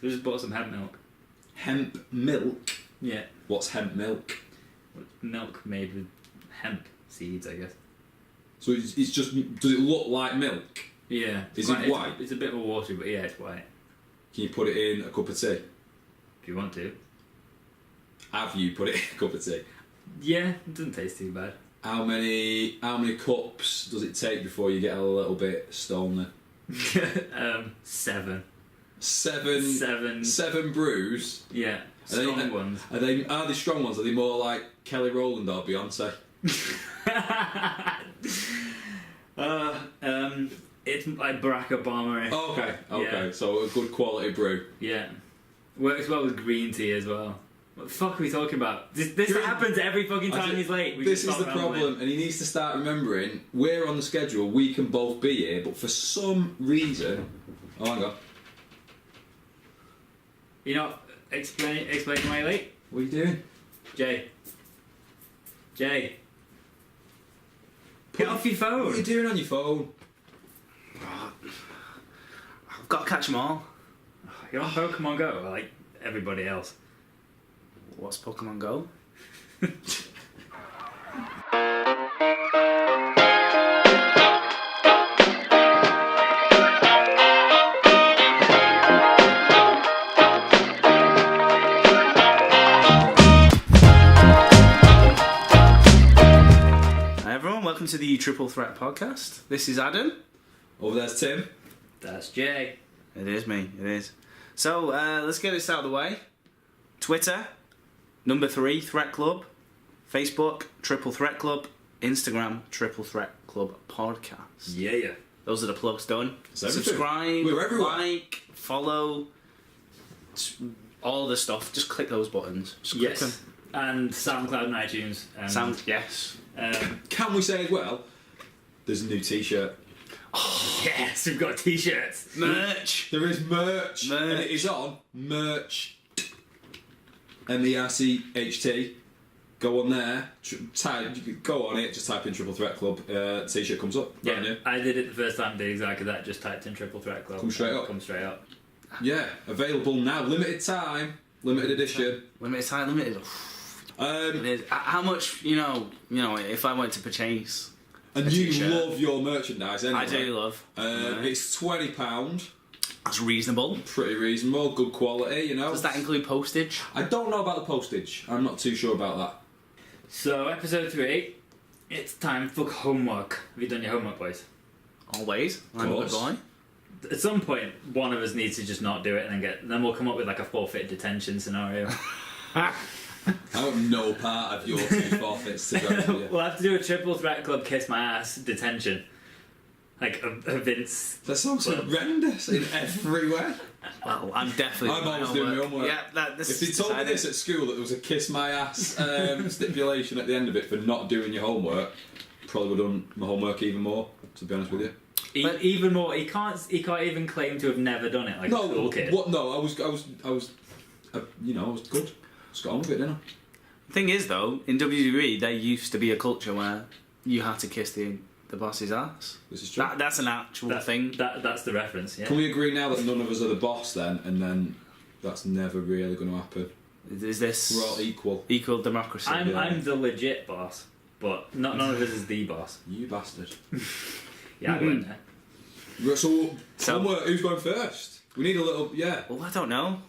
we just bought some hemp milk. Hemp milk? Yeah. What's hemp milk? Milk made with hemp seeds, I guess. So it's just... Does it look like milk? Yeah. Is it white? It's a bit more watery, but yeah, it's white. Can you put it in a cup of tea? If you want to. Have you put it in a cup of tea? Yeah, it doesn't taste too bad. How many cups does it take before you get a little bit stoned then? 7. 7 brews? Yeah, strong ones. Are they strong ones? Are they more like Kelly Rowland or Beyonce? It's like Barack Obama. Oh, okay. Yeah. So a good quality brew. Yeah. Works well with green tea as well. What the fuck are we talking about? This happens every fucking time he's late. This is the problem, and he needs to start remembering we're on the schedule, we can both be here, but for some reason... Oh, hang on. You're not explaining why you're late? What are you doing? Jay. Get off your phone. What are you doing on your phone? I've got to catch them all. You're on Pokemon Go, like everybody else. What's Pokemon Go? Hi everyone, welcome to the Triple Threat Podcast. This is Adam. Over there's Tim. That's Jay. It is me, it is. So, let's get this out of the way. Twitter, number 3, Threat Club. Facebook, Triple Threat Club. Instagram, Triple Threat Club Podcast. Yeah. Those are the plugs done. Subscribe, We're everywhere. Like, follow, all the stuff. Just click those buttons. Just click them. And SoundCloud and iTunes. Yes. Can we say as well, there's a new t-shirt. Oh, yes, we've got t-shirts. Merch. There is merch. And it is on merch. MERCHT. Go on there. Go on it. Just type in Triple Threat Club. T-shirt comes up. Yeah, new. I did it the first time. Did exactly that. Just typed in Triple Threat Club. Come straight up. Yeah, available now. Limited time. Limited edition. Limited time. Limited. It is. How much? You know. If I went to purchase. And you love your merchandise, anyway. I do love. It's £20. That's reasonable. Pretty reasonable, good quality, you know. Does that include postage? I don't know about the postage. I'm not too sure about that. So, episode 3, it's time for homework. Have you done your homework, boys? Always. I'm a good boy. At some point, one of us needs to just not do it, and then we'll come up with like a forfeit detention scenario. I want no part of your 2 forfeits to go. We'll have to do a Triple Threat Club kiss my ass detention. Like a Vince. That sounds horrendous in every way. Well, I'm definitely. I'm always doing my homework. Yeah, if they told me this at school that there was a kiss my ass stipulation at the end of it for not doing your homework, probably would have done my homework even more. To be honest with you. Even more. He can't even claim to have never done it like a school kid. What? No, I was good. Just got on with it, didn't I? The thing is, though, in WWE, there used to be a culture where you had to kiss the boss's ass. This is true. That's an actual thing. That's the reference, yeah. Can we agree now that none of us are the boss then, and then that's never really going to happen? Is this... We're all equal. Equal democracy. I'm the legit boss, but none of us is the boss. You bastard. Yeah, I went there. So, who's going first? We need a little... Yeah. Well, I don't know.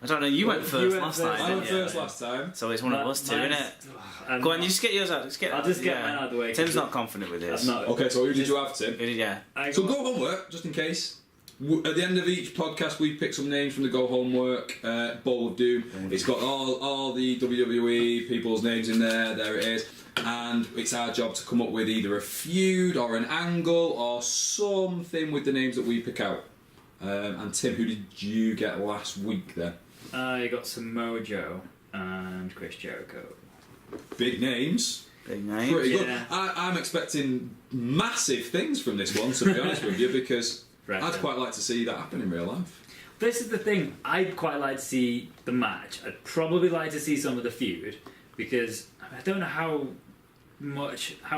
You went first last time. I went first last time. So it's one of us two, innit? Go on, you just get yours out. I'll just get mine out of the way. Tim's not confident with this. Okay, so who did you have, Tim? Yeah. So go homework, just in case. At the end of each podcast, we pick some names from the Go Homework Bowl of Doom. It's got all the WWE people's names in there. There it is. And it's our job to come up with either a feud or an angle or something with the names that we pick out. And Tim, who did you get last week then? I got Samoa Joe and Chris Jericho. Big names. Pretty good. I'm expecting massive things from this one, to be honest with you, because I'd quite like to see that happen in real life. This is the thing. I'd quite like to see the match. I'd probably like to see some of the feud, because I don't know how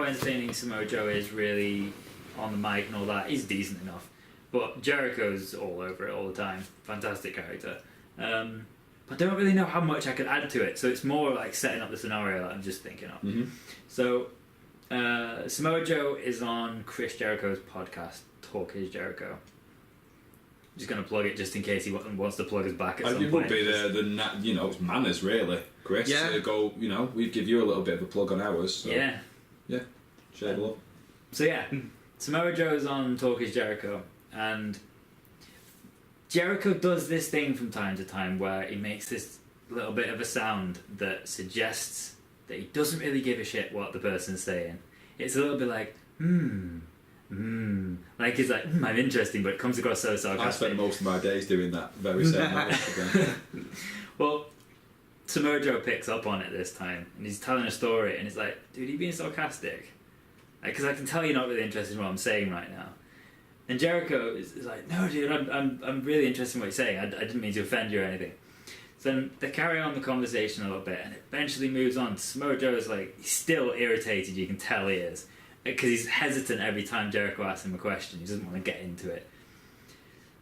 entertaining Samoa Joe is really on the mic and all that. He's decent enough. But Jericho's all over it all the time. Fantastic character. I don't really know how much I could add to it, so it's more like setting up the scenario that I'm just thinking of. Mm-hmm. So, Samoa Joe is on Chris Jericho's podcast, Talk Is Jericho. I'm just going to plug it just in case he wants to plug us back at some point. It would be it's manners, really, Chris. Yeah. We'd give you a little bit of a plug on ours. So. Yeah. Yeah, share the love. So yeah, Samoa Joe's on Talk Is Jericho, and Jericho does this thing from time to time where he makes this little bit of a sound that suggests that he doesn't really give a shit what the person's saying. It's a little bit like, like he's like, I'm interesting, but it comes across so sarcastic. I spent most of my days doing that very same again. Well, Samoa Joe picks up on it this time, and he's telling a story, and he's like, dude, are you being sarcastic? Because I can tell you're not really interested in what I'm saying right now. And Jericho is like, no, dude, I'm really interested in what you're saying. I didn't mean to offend you or anything. So then they carry on the conversation a little bit, and it eventually moves on. Samoa Joe is like, he's still irritated, you can tell he is. Because he's hesitant every time Jericho asks him a question. He doesn't want to get into it.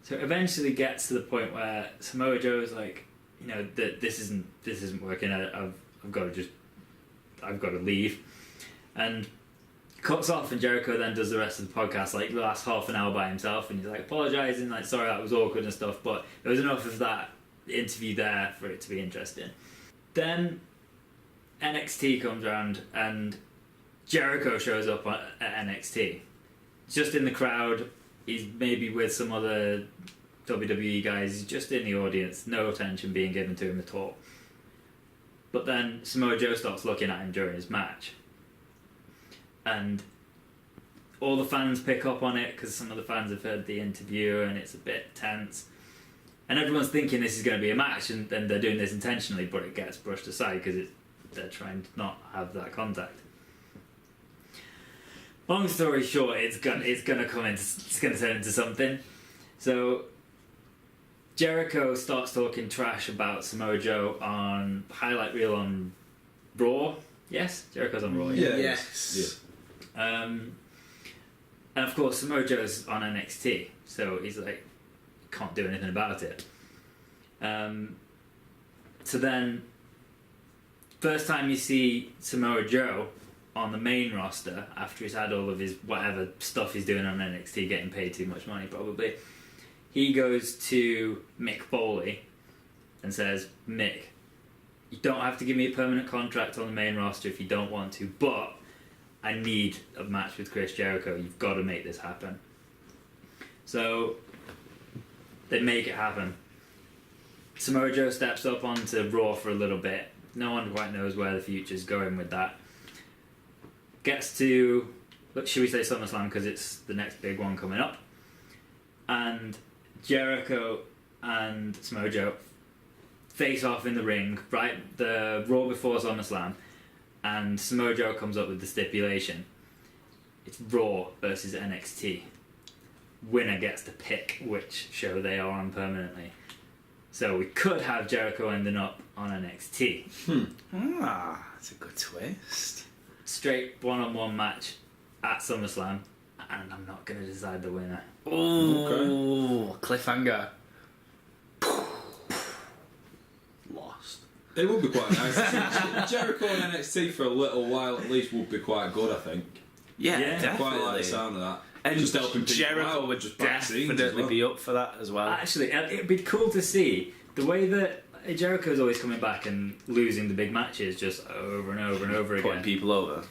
So it eventually gets to the point where Samoa Joe is like, that this isn't working. I've got to leave, and cuts off. And Jericho then does the rest of the podcast, like the last half an hour by himself, and he's like apologising, like sorry that was awkward and stuff, but there was enough of that interview there for it to be interesting. Then NXT comes around and Jericho shows up at NXT, just in the crowd. He's maybe with some other WWE guys. He's just in the audience, no attention being given to him at all. But then Samoa Joe starts looking at him during his match, and all the fans pick up on it because some of the fans have heard the interview and it's a bit tense. And everyone's thinking this is going to be a match, and then they're doing this intentionally, but it gets brushed aside because they're trying to not have that contact. Long story short, it's going to turn into something. So Jericho starts talking trash about Samoa Joe on highlight reel on Raw. Yes, Jericho's on Raw. Yeah. Yes. Yeah. And of course Samoa Joe's on NXT, so he's like, can't do anything about it. So then, first time you see Samoa Joe on the main roster after he's had all of his whatever stuff he's doing on NXT, getting paid too much money probably, he goes to Mick Foley and says, Mick, you don't have to give me a permanent contract on the main roster if you don't want to, but I need a match with Chris Jericho. You've got to make this happen. So they make it happen. Samoa Joe steps up onto Raw for a little bit. No one quite knows where the future's going with that. Gets to, should we say SummerSlam, because it's the next big one coming up. And Jericho and Samoa Joe face off in the ring, right? The Raw before SummerSlam. And Samoa Joe comes up with the stipulation. It's Raw versus NXT. Winner gets to pick which show they are on permanently. So we could have Jericho ending up on NXT. That's a good twist. Straight one-on-one match at SummerSlam, and I'm not going to decide the winner. Oh, okay. Cliffhanger. Lost. It would be quite nice. Jericho and NXT for a little while at least would be quite good, I think. Yeah, Yeah. definitely. Quite like the sound of that. And just helping people Jericho out, would just back scenes as definitely well. be up for that as well. Actually, it'd be cool to see the way that Jericho's always coming back and losing the big matches just over and over and over Putting again. people over.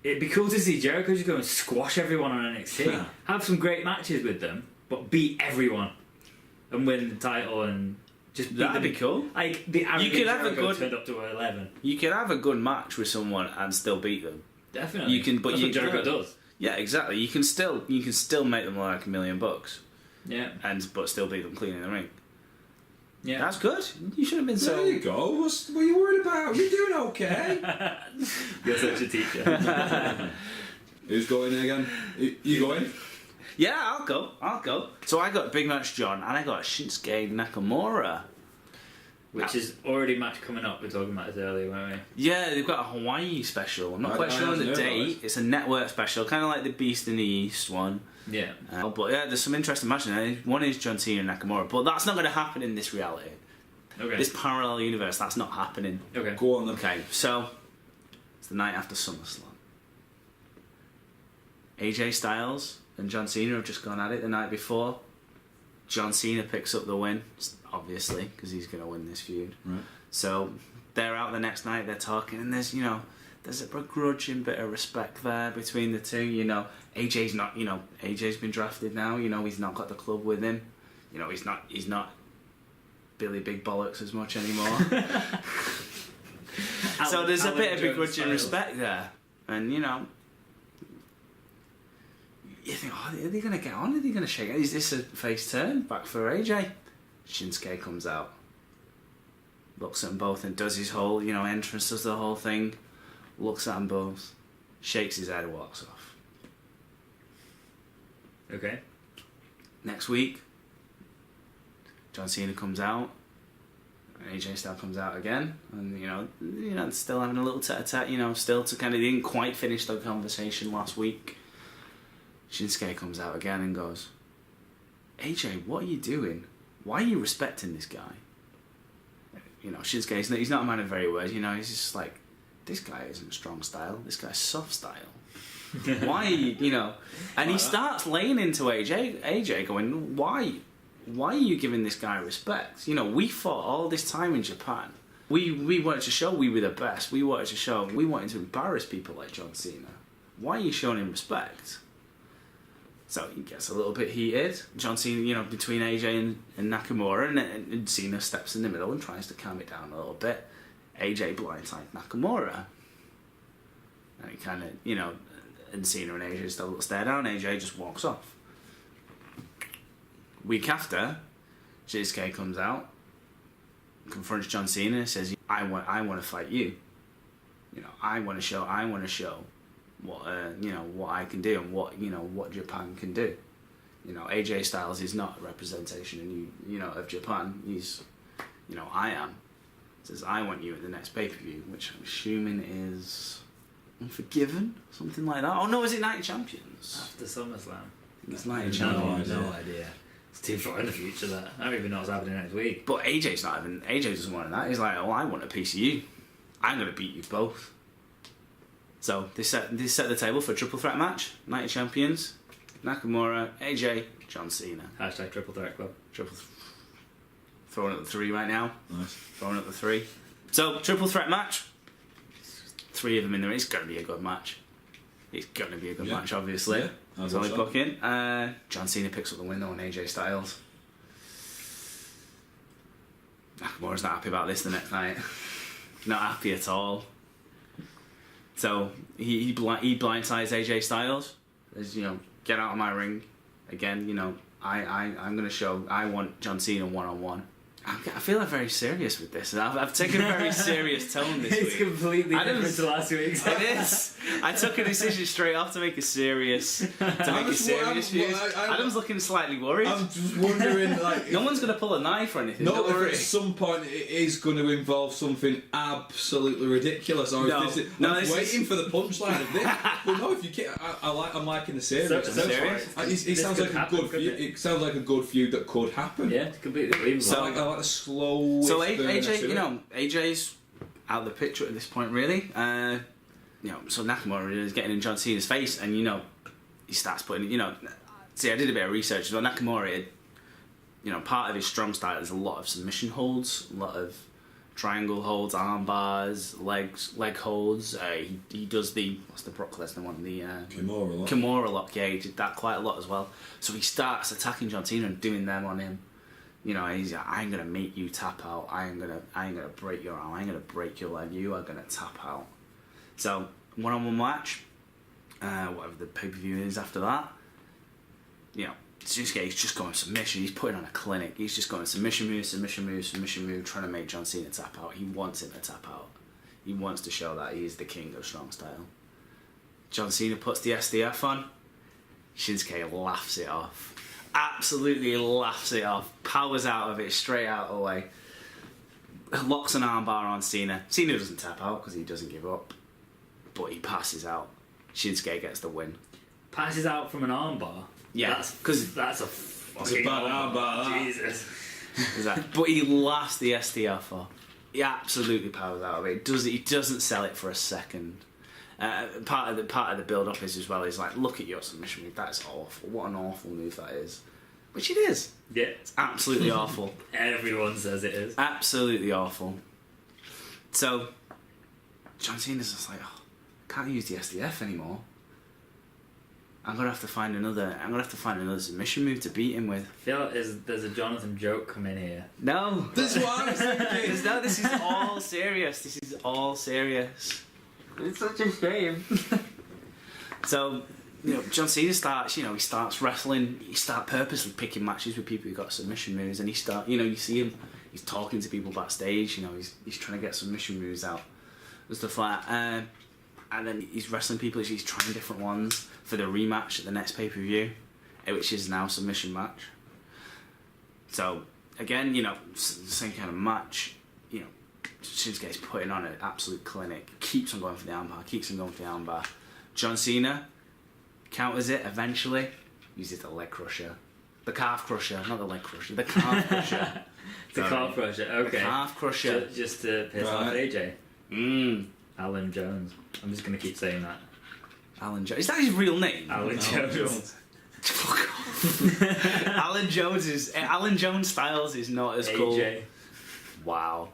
It'd be cool to see Jericho just go and squash everyone on NXT. Yeah. Have some great matches with them, but beat everyone and win the title and just beat That'd them. be cool. Like the arrogant could have a Jericho good- turned up to 11. You can have a good match with someone and still beat them. Definitely. You can, but That's you what Jericho can- does. Yeah, exactly. You can still make them like $1 million, Yeah. but still beat them clean in the ring. Yeah. That's good. You should have been so. There you go. What are you worried about? You're doing okay. You're such a teacher. Who's going again? You going? Yeah, I'll go. So I got Big Match John and I got Shinsuke Nakamura. Which is already match coming up. We were talking about this earlier, weren't we? Yeah, they've got a Hawaii special. I'm not quite sure on the know date. that. It's a network special, kind of like the Beast in the East one. Yeah. But yeah, there's some interesting matches. One is John Cena and Nakamura, but that's not going to happen in this reality. Okay. This parallel universe, that's not happening. Okay. Go on then. Okay, so it's the night after SummerSlam. AJ Styles and John Cena have just gone at it the night before. John Cena picks up the win, obviously, because he's going to win this feud. Right. So they're out the next night, they're talking, and there's a begrudging bit of respect there between the two. AJ's been drafted now. He's not got the club with him. He's not Billy Big Bollocks as much anymore. So there's a bit of begrudging respect there, and you think, are they going to get on? Are they going to shake it? Is this a face turn back for AJ? Shinsuke comes out, looks at them both, and does his whole entrance, does the whole thing. Looks at them both, shakes his head, and walks off. Okay. Next week, John Cena comes out, and AJ Styles comes out again, and still having a little tete-a-tete, still to kind of didn't quite finish the conversation last week. Shinsuke comes out again and goes, AJ, what are you doing? Why are you respecting this guy? Shinsuke, he's not a man of very words, he's just like, this guy isn't strong style, this guy's soft style. Why are you, and he starts laying into AJ going, why are you giving this guy respect? We fought all this time in Japan. We wanted to show we were the best. We wanted to embarrass people like John Cena. Why are you showing him respect? So he gets a little bit heated. John Cena, between AJ and Nakamura, and Cena steps in the middle and tries to calm it down a little bit. AJ blindsides Nakamura. And he kind of, and Cena and AJ still stare down. AJ just walks off. Week after, Shinsuke comes out, confronts John Cena, says, I want to fight you. I want to show what what I can do and what Japan can do. AJ Styles is not a representation of Japan. He's I am. Says I want you at the next pay-per-view, which I'm assuming is Unforgiven, something like that. Oh no, is it Night of Champions? After SummerSlam. It's Night of Champions. No idea. It's too far in the future that I don't even know what's happening next week. But AJ doesn't want that. He's like, I want a piece of you. I'm gonna beat you both. So they set the table for a triple threat match. Night of Champions, Nakamura, AJ, John Cena. Hashtag Triple Threat Club. Throwing up the 3 right now. Nice. Throwing up the 3. So triple threat match. 3 of them in there. It's gonna be a good match. It's gonna be a good match, obviously. Yeah, that's all we book in. John Cena picks up the win on AJ Styles. Nakamura's not happy about this the next night. Not happy at all. So he blindsides AJ Styles. Says, get out of my ring. Again, I'm gonna show. I want John Cena 1-on-1. I feel I'm very serious with this. I've taken a very serious tone this week. It's completely different to last week. It is. I took a decision straight off to make a serious view. Adam's looking slightly worried. I'm just wondering, like, no one's going to pull a knife or anything. Not if at some point it is going to involve something absolutely ridiculous, or I'm waiting for the punchline of this. But no, if you can't, I'm liking the series. It sounds like a good feud. It sounds like a good feud that could happen. Yeah, completely believable. So I like the slow. So AJ, AJ's out of the picture at this point, really. So Nakamura is getting in John Cena's face, and he starts putting. See, I did a bit of research. So Nakamura, part of his strong style is a lot of submission holds, a lot of triangle holds, arm bars, leg holds. He does what's the Brock Lesnar one? The Kimura lock. Yeah, he did that quite a lot as well. So he starts attacking John Cena and doing them on him. He's like, I'm gonna make you tap out. I'm gonna break your arm. I'm gonna break your leg. You are gonna tap out. So 1-on-1 match, whatever the pay-per-view is after that. Shinsuke's just going submission. He's putting on a clinic. He's just going submission move, trying to make John Cena tap out. He wants him to tap out. He wants to show that he is the king of strong style. John Cena puts the SDF on. Shinsuke laughs it off. Absolutely laughs it off. Powers out of it, straight out of the way. Locks an armbar on Cena. Cena doesn't tap out because he doesn't give up. But he passes out. Shinsuke gets the win. Passes out from an armbar? Yeah. Because that's a fucking bad armbar. Jesus. But he laughs the STF off. He absolutely powers out of it. He doesn't sell it for a second. Part of the build up is as well. He's like, look at your submission move. That's awful. What an awful move that is. Which it is. Yeah. It's absolutely awful. Everyone says it is. Absolutely awful. So John Cena's just like, oh, can't use the SDF anymore. I'm gonna have to find another submission move to beat him with. I feel like there's a Jonathan joke come in here. No. This is what I was thinking. No, this is all serious. This is all serious. It's such a shame. So, John Cena starts, he starts wrestling. He starts purposely picking matches with people who got submission moves, and you see him, he's talking to people backstage. He's trying to get submission moves out and stuff like that. And then he's wrestling people. He's trying different ones for the rematch at the next pay-per-view, which is now submission match. So again, same kind of match. Shinsuke's putting on an absolute clinic. Keeps on going for the armbar. John Cena counters it eventually. Uses the leg crusher. The calf crusher, not the leg crusher. The calf crusher. The calf crusher, okay. The calf crusher. Just to piss off AJ. Alan Jones. I'm just going to keep saying that. Alan Jones. Is that his real name? Alan Jones. Fuck off. Alan Jones Styles is not as cool. AJ. Wow.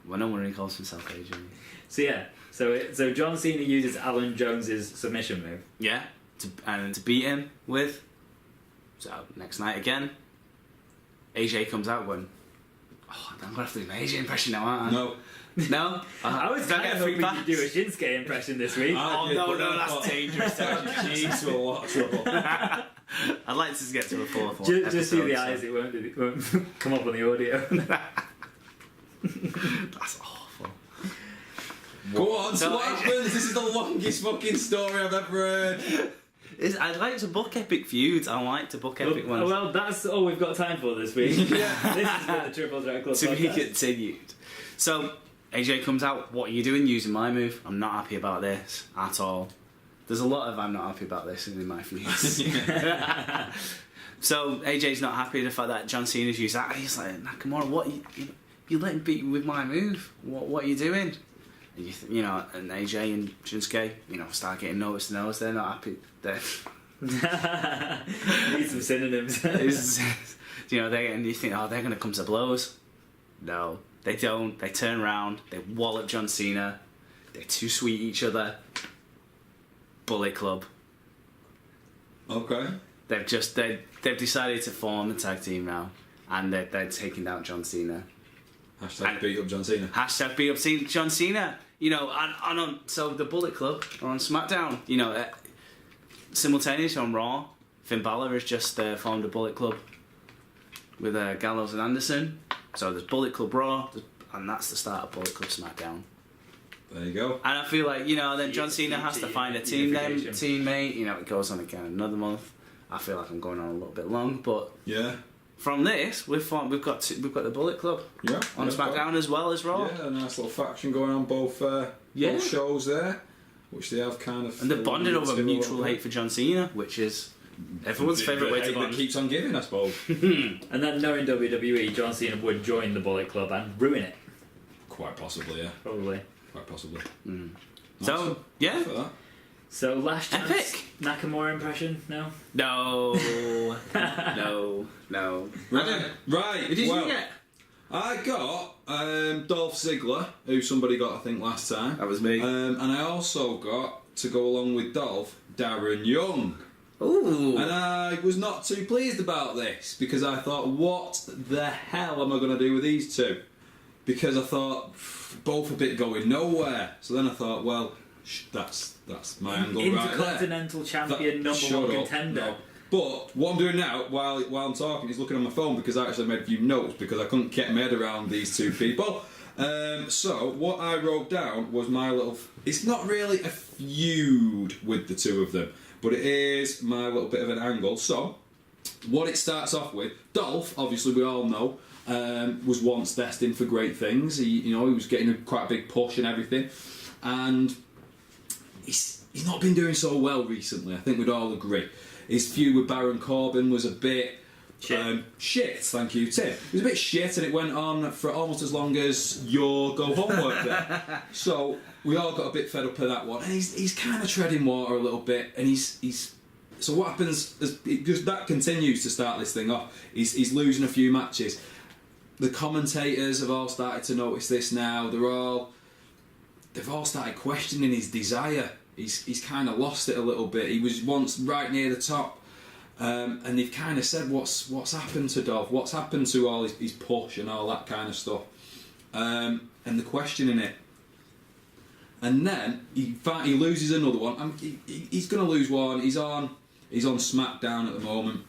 Well, no one calls himself AJ. So yeah, so John Cena uses Alan Jones's submission move. Yeah, to beat him with. So next night again, AJ comes out going, oh, I'm gonna have to do an AJ impression now, aren't I? No? I was kind of hoping you'd do a Shinsuke impression this week. No, that's dangerous. Jeez, to a lot of trouble. I'd like to get to a fourth one. Just see the eyes, it won't come up on the audio. That's awful. Go on, so what happens? This is the longest fucking story I've ever heard. I like to book epic feuds. I like to book epic ones. Well, that's all we've got time for this week. This has been the Triple Threat Club to podcast. be continued. So AJ comes out. What are you doing using my move? I'm not happy about this at all. There's a lot of I'm not happy about this in my feuds. So AJ's not happy with the fact that John Cena's used that. He's like, Nakamura, what you let him beat you with my move? What are you doing? And and AJ and Shinsuke, start getting nose to nose. They're not happy. Need some synonyms. You think, oh, they're going to come to blows. No, they don't. They turn around. They wallop John Cena. They're too sweet each other. Bullet Club. Okay. They've decided to form a tag team now, and they're taking down John Cena. Hashtag beat up John Cena. Hashtag beat up John Cena. So the Bullet Club are on SmackDown. Simultaneously on Raw, Finn Balor has just formed a Bullet Club with Gallows and Anderson. So there's Bullet Club Raw, and that's the start of Bullet Club SmackDown. There you go. And I feel like, then John Cena has to find a teammate. It goes on again another month. I feel like I'm going on a little bit long, but yeah. From this, we've got the Bullet Club on SmackDown as well as Raw. Yeah, a nice little faction going on both shows there, which they have kind of. And they've bonded over mutual hate for John Cena, which is everyone's favourite way to bond. That keeps on giving, I suppose. And then knowing WWE, John Cena would join the Bullet Club and ruin it. Quite possibly, yeah. Probably. Quite possibly. Mm. Nice. So, yeah. So, last chance. Epic! Nakamura impression? No? No. No. Right. Who did you get? I got Dolph Ziggler, who somebody got, I think, last time. That was me. And I also got, to go along with Dolph, Darren Young. Ooh. And I was not too pleased about this, because I thought, what the hell am I going to do with these two? Because I thought, both a bit going nowhere. So then I thought, well, that's my angle right there. Intercontinental champion, number one contender. No. But what I'm doing now, while I'm talking, is looking on my phone, because I actually made a few notes, because I couldn't get my head around these two people. So what I wrote down was my little. It's not really a feud with the two of them, but it is my little bit of an angle. So what it starts off with, Dolph, obviously we all know, was once destined for great things. He was getting quite a big push and everything, and he's not been doing so well recently. I think we'd all agree. His feud with Baron Corbin was a bit Shit, thank you, Tim. It was a bit shit, and it went on for almost as long as your go homework there. So we all got a bit fed up of that one, and he's kind of treading water a little bit, and he's. So what happens is that continues to start this thing off. He's losing a few matches. The commentators have all started to notice this now. They've all started questioning his desire. He's kind of lost it a little bit. He was once right near the top. And they've kind of said what's happened to Dolph, what's happened to all his push and all that kind of stuff, and they're questioning it. And then he loses another one. He's going to lose one. He's on SmackDown at the moment.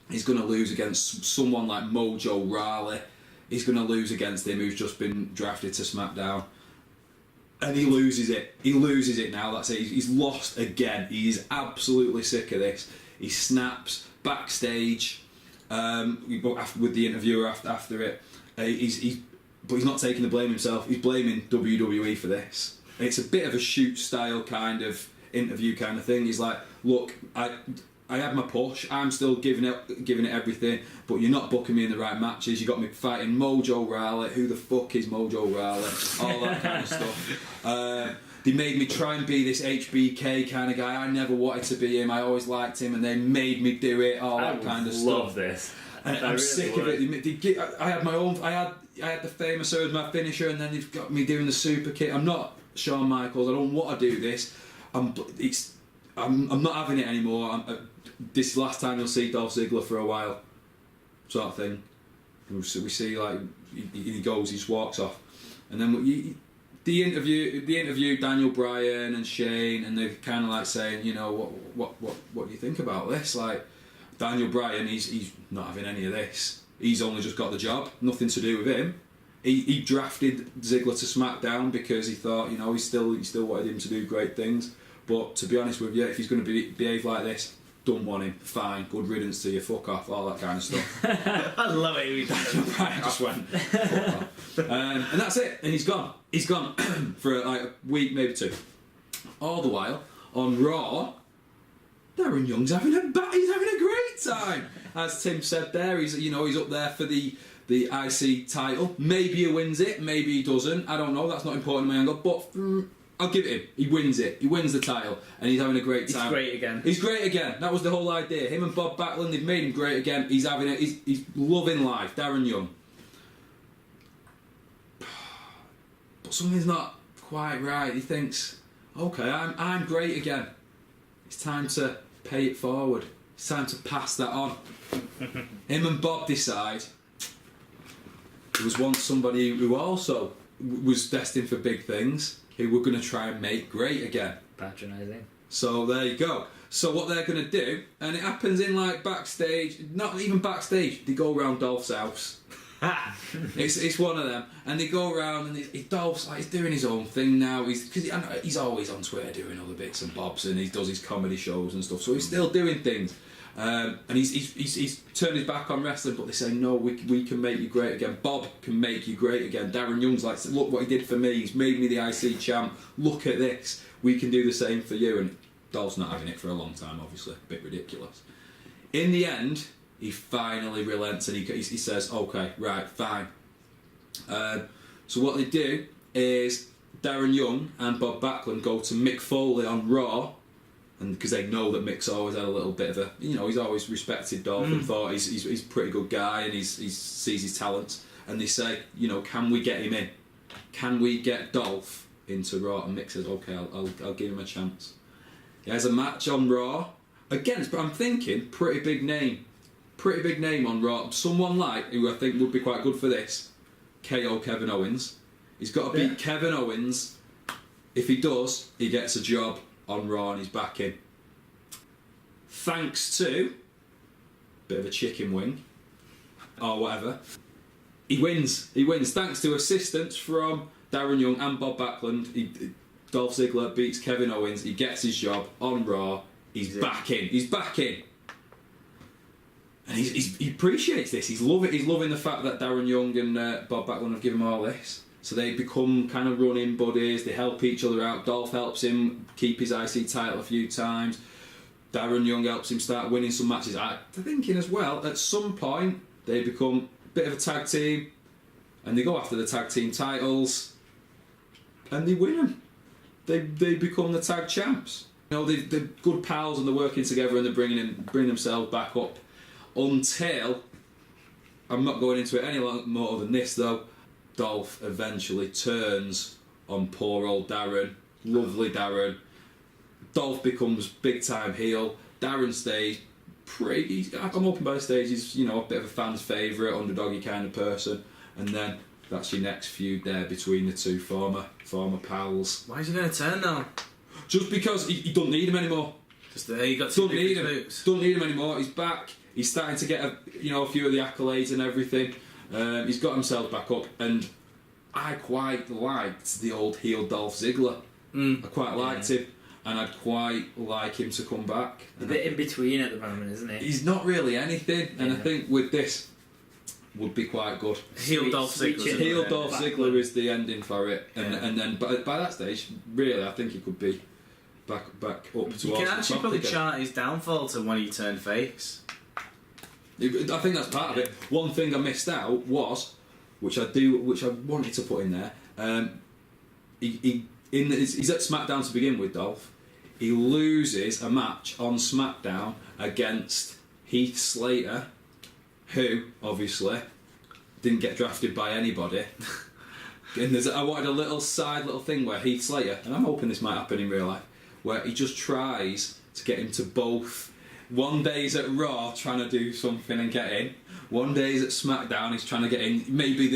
He's going to lose against someone like Mojo Rawley. He's going to lose against him, who's just been drafted to SmackDown. And he loses it. He loses it now. That's it. He's lost again. He's absolutely sick of this. He snaps backstage with the interviewer after it. But he's not taking the blame himself. He's blaming WWE for this. It's a bit of a shoot style kind of interview kind of thing. He's like, look, I had my push. I'm still giving it everything, but you're not booking me in the right matches. You got me fighting Mojo Rawley. Who the fuck is Mojo Rawley? All that kind of stuff. They made me try and be this HBK kind of guy. I never wanted to be him. I always liked him, and they made me do it. All that kind of stuff. I love this. And I'm really sick of it. I had my own. I had the famous as my finisher, and then they've got me doing the super kick. I'm not Shawn Michaels. I don't want to do this. I'm not having it anymore. This last time you'll see Dolph Ziggler for a while, sort of thing. We see like he goes, he just walks off, and then the interview Daniel Bryan and Shane, and they're kind of like saying, you know, what do you think about this? Like Daniel Bryan, he's not having any of this. He's only just got the job, nothing to do with him. He drafted Ziggler to SmackDown because he thought, you know, he still wanted him to do great things. But to be honest with you, if he's going to behave like this, don't want him. Fine, good riddance to you. Fuck off, all that kind of stuff. I love it. Daniel Bryan just went, fuck off. And that's it. And he's gone. He's gone for like a week, maybe two. All the while on Raw, Darren Young's having a great time. As Tim said there, he's up there for the IC title. Maybe he wins it, maybe he doesn't. I don't know. That's not important in my angle, but. I'll give it him. He wins it. He wins the title, and he's having a great time. He's great again. He's great again. That was the whole idea. Him and Bob Backlund, they've made him great again. He's having it. He's loving life. Darren Young. But something's not quite right. He thinks, okay, I'm great again. It's time to pay it forward. It's time to pass that on. Him and Bob decide. There was once somebody who also was destined for big things, who were going to try and make great again. Patronising. So there you go. So what they're going to do, and it happens in like backstage, not even backstage, they go around Dolph's house. it's one of them, and they go around, and Dolph's like, he's doing his own thing now. He's always on Twitter doing other bits and bobs, and he does his comedy shows and stuff. So he's still doing things. And he's turned his back on wrestling, but they say, no, we can make you great again. Bob can make you great again. Darren Young's like, look what he did for me. He's made me the IC champ. Look at this. We can do the same for you. And Dolph's not having it for a long time, obviously. A bit ridiculous. In the end, he finally relents and he says, okay, right, fine. So what they do is Darren Young and Bob Backlund go to Mick Foley on Raw, and because they know that Mick's always had a little bit of a, he's always respected Dolph and thought he's a pretty good guy, and he sees his talents, and they say, can we get him in? Can we get Dolph into Raw? And Mick says, okay, I'll give him a chance. He has a match on Raw against, but I'm thinking pretty big name on Raw. Someone who I think would be quite good for this, KO Kevin Owens. He's got to beat Kevin Owens. If he does, he gets a job on Raw and he's back in. Thanks to bit of a chicken wing or whatever, he wins thanks to assistance from Darren Young and Bob Backlund. Dolph Ziggler beats Kevin Owens, he gets his job on Raw, he's back in and he appreciates this. He's loving the fact that Darren Young and Bob Backlund have given him all this. So they become kind of running buddies, they help each other out. Dolph helps him keep his IC title a few times. Darren Young helps him start winning some matches. I'm thinking as well, at some point, they become a bit of a tag team, and they go after the tag team titles, and they win them. They become the tag champs. You know, they're good pals and they're working together and they're bringing themselves back up until, I'm not going into it any more than this though, Dolph eventually turns on poor old Darren, lovely Darren. Dolph becomes big time heel. Darren stays I'm hoping by the stage he's, you know, a bit of a fan's favourite, underdoggy kind of person, and then that's your next feud there between the two former pals. Why is he going to turn now? Just because he don't need him anymore. Just there, you got two Don't need him. boots. Don't need him anymore. He's back. He's starting to get a few of the accolades and everything. He's got himself back up, and I quite liked the old heel Dolph Ziggler. I quite liked him, and I'd quite like him to come back. A bit in between at the moment, isn't he? He's not really anything, and I think with this would be quite good. Heel Dolph Ziggler. Heel Dolph Ziggler is the ending for it, and then by that stage, really, I think he could be back up towards You can the actually top probably again. chart his downfall to when he turned face. I think that's part of it. One thing I missed out was, which I wanted to put in there. He's at SmackDown to begin with, Dolph. He loses a match on SmackDown against Heath Slater, who obviously didn't get drafted by anybody. And I wanted a little thing where Heath Slater, and I'm hoping this might happen in real life, where he just tries to get him to both. One day he's at Raw trying to do something and get in. One day he's at SmackDown, he's trying to get in. Maybe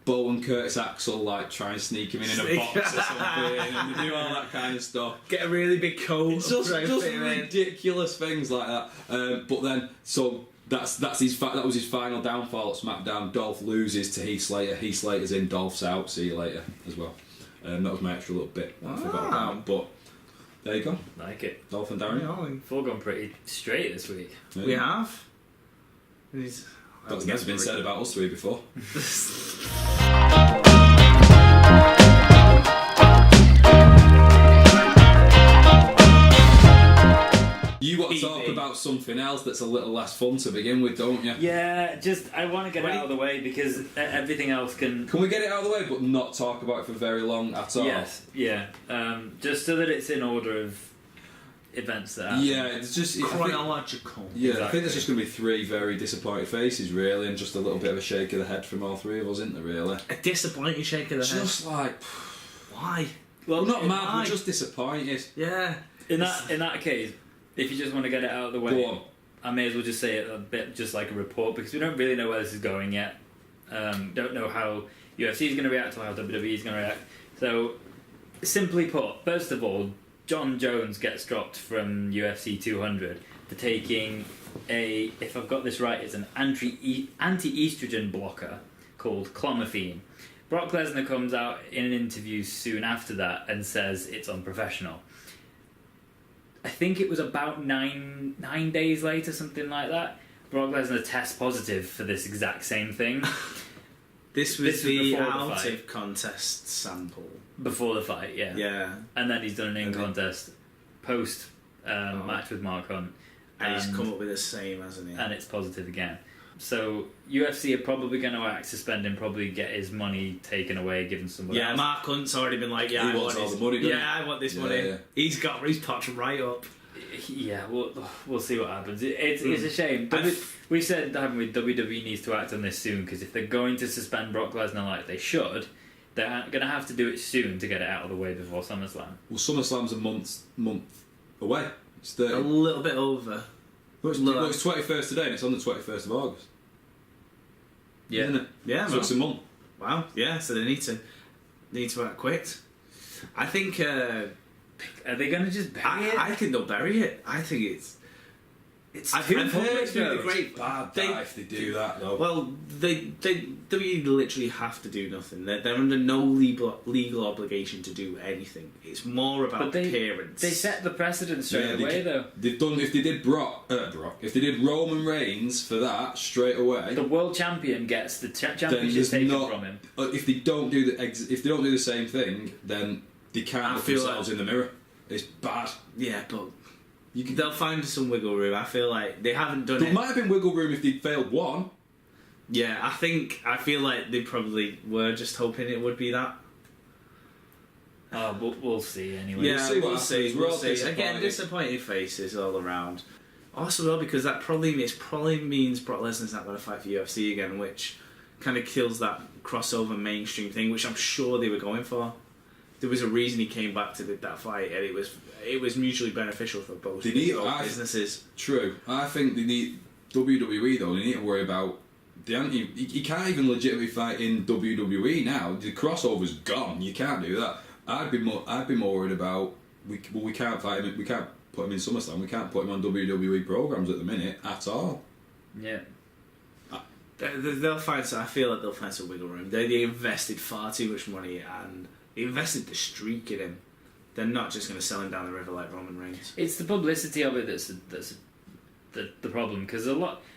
Bo and Curtis Axel like try and sneak him in a box or something, and they do all that kind of stuff. Get a really big coat. It's just ridiculous things like that. But then, so that was his final downfall at SmackDown. Dolph loses to Heath Slater. Heath Slater's in, Dolph's out. See you later as well. That was my extra little bit that I forgot about. But there you go. Like it. Dolph and Darren. We've all gone pretty straight this week. Yeah. We have. That's been said about us three before. You want to talk about something else that's a little less fun to begin with, don't you? Yeah, I want to get it out of the way because everything else can... Can we get it out of the way but not talk about it for very long at all? Yes, yeah. Just so that it's in order of events that happen. Yeah, it's just... chronological. I Exactly. think there's just going to be three very disappointed faces, really, and just a little bit of a shake of the head from all three of us, isn't there, really? A disappointing shake of the head. Just like... Why? Well, not mad, why? we're just disappointed. Yeah. In that case, if you just want to get it out of the way, Go on. I may as well just say it a bit just like a report because we don't really know where this is going yet. Don't know how UFC is going to react or how WWE is going to react. So, simply put, first of all, John Jones gets dropped from UFC 200 for taking if I've got this right, it's an anti-estrogen blocker called clomiphene. Brock Lesnar comes out in an interview soon after that and says it's unprofessional. I think it was about nine days later, something like that, Brock Lesnar tests positive for this exact same thing. This was the before the out fight. of contest sample. Before the fight, yeah. Yeah. And then he's done an in-contest post match with Mark Hunt. And he's come up with the same, hasn't he? And it's positive again. So UFC are probably going to act suspend him, probably get his money taken away, given somebody else. Mark Hunt's already been like, He wants all the money, doesn't he? I want this money. Yeah. He's popped right up. Yeah, we'll see what happens. It's a shame. We said, haven't we, WWE needs to act on this soon, because if they're going to suspend Brock Lesnar like they should, they're going to have to do it soon to get it out of the way before SummerSlam. Well, SummerSlam's a month away. It's 30. A little bit over. Well, it's 21st today and it's on the 21st of August. Yeah. Isn't it? Yeah, So it's a month. Wow. Yeah, so they need to act quick. I think Are they going to just bury it? I think they'll bury it. I think it's I've heard heard through the it's grapevine. bad They- if they do that, though. Well, they literally have to do nothing. They're under no legal obligation to do anything. It's more about appearance. They set the precedent straight away, though. They've done. If they did if they did Roman Reigns for that straight away, The world champion gets the then championship there's taken not. from him. If they don't do the same thing, then they can't I look feel themselves in the mirror. It's bad. Yeah, but they'll find some wiggle room. I feel like they haven't done There it. might have been wiggle room if they'd failed one. Yeah, I feel like they probably were just hoping it would be that. We'll see anyway. Yeah, we'll see. We'll We're all see. disappointed. Again, disappointed faces all around. Also, well, because that probably means Brock Lesnar's not going to fight for UFC again, which kind of kills that crossover mainstream thing, which I'm sure they were going for. There was a reason he came back to that fight, and it was mutually beneficial for both businesses. True. I think they need WWE though. They need to worry about. He can't even legitimately fight in WWE now. The crossover's gone. You can't do that. I'd be more worried about we can't fight him. We can't put him in SummerSlam. We can't put him on WWE programs at the minute at all. Yeah. They'll find. I feel like they'll find some wiggle room. They invested far too much money and they invested the streak in him. They're not just going to sell him down the river like Roman Reigns. It's the publicity of it that's the problem, because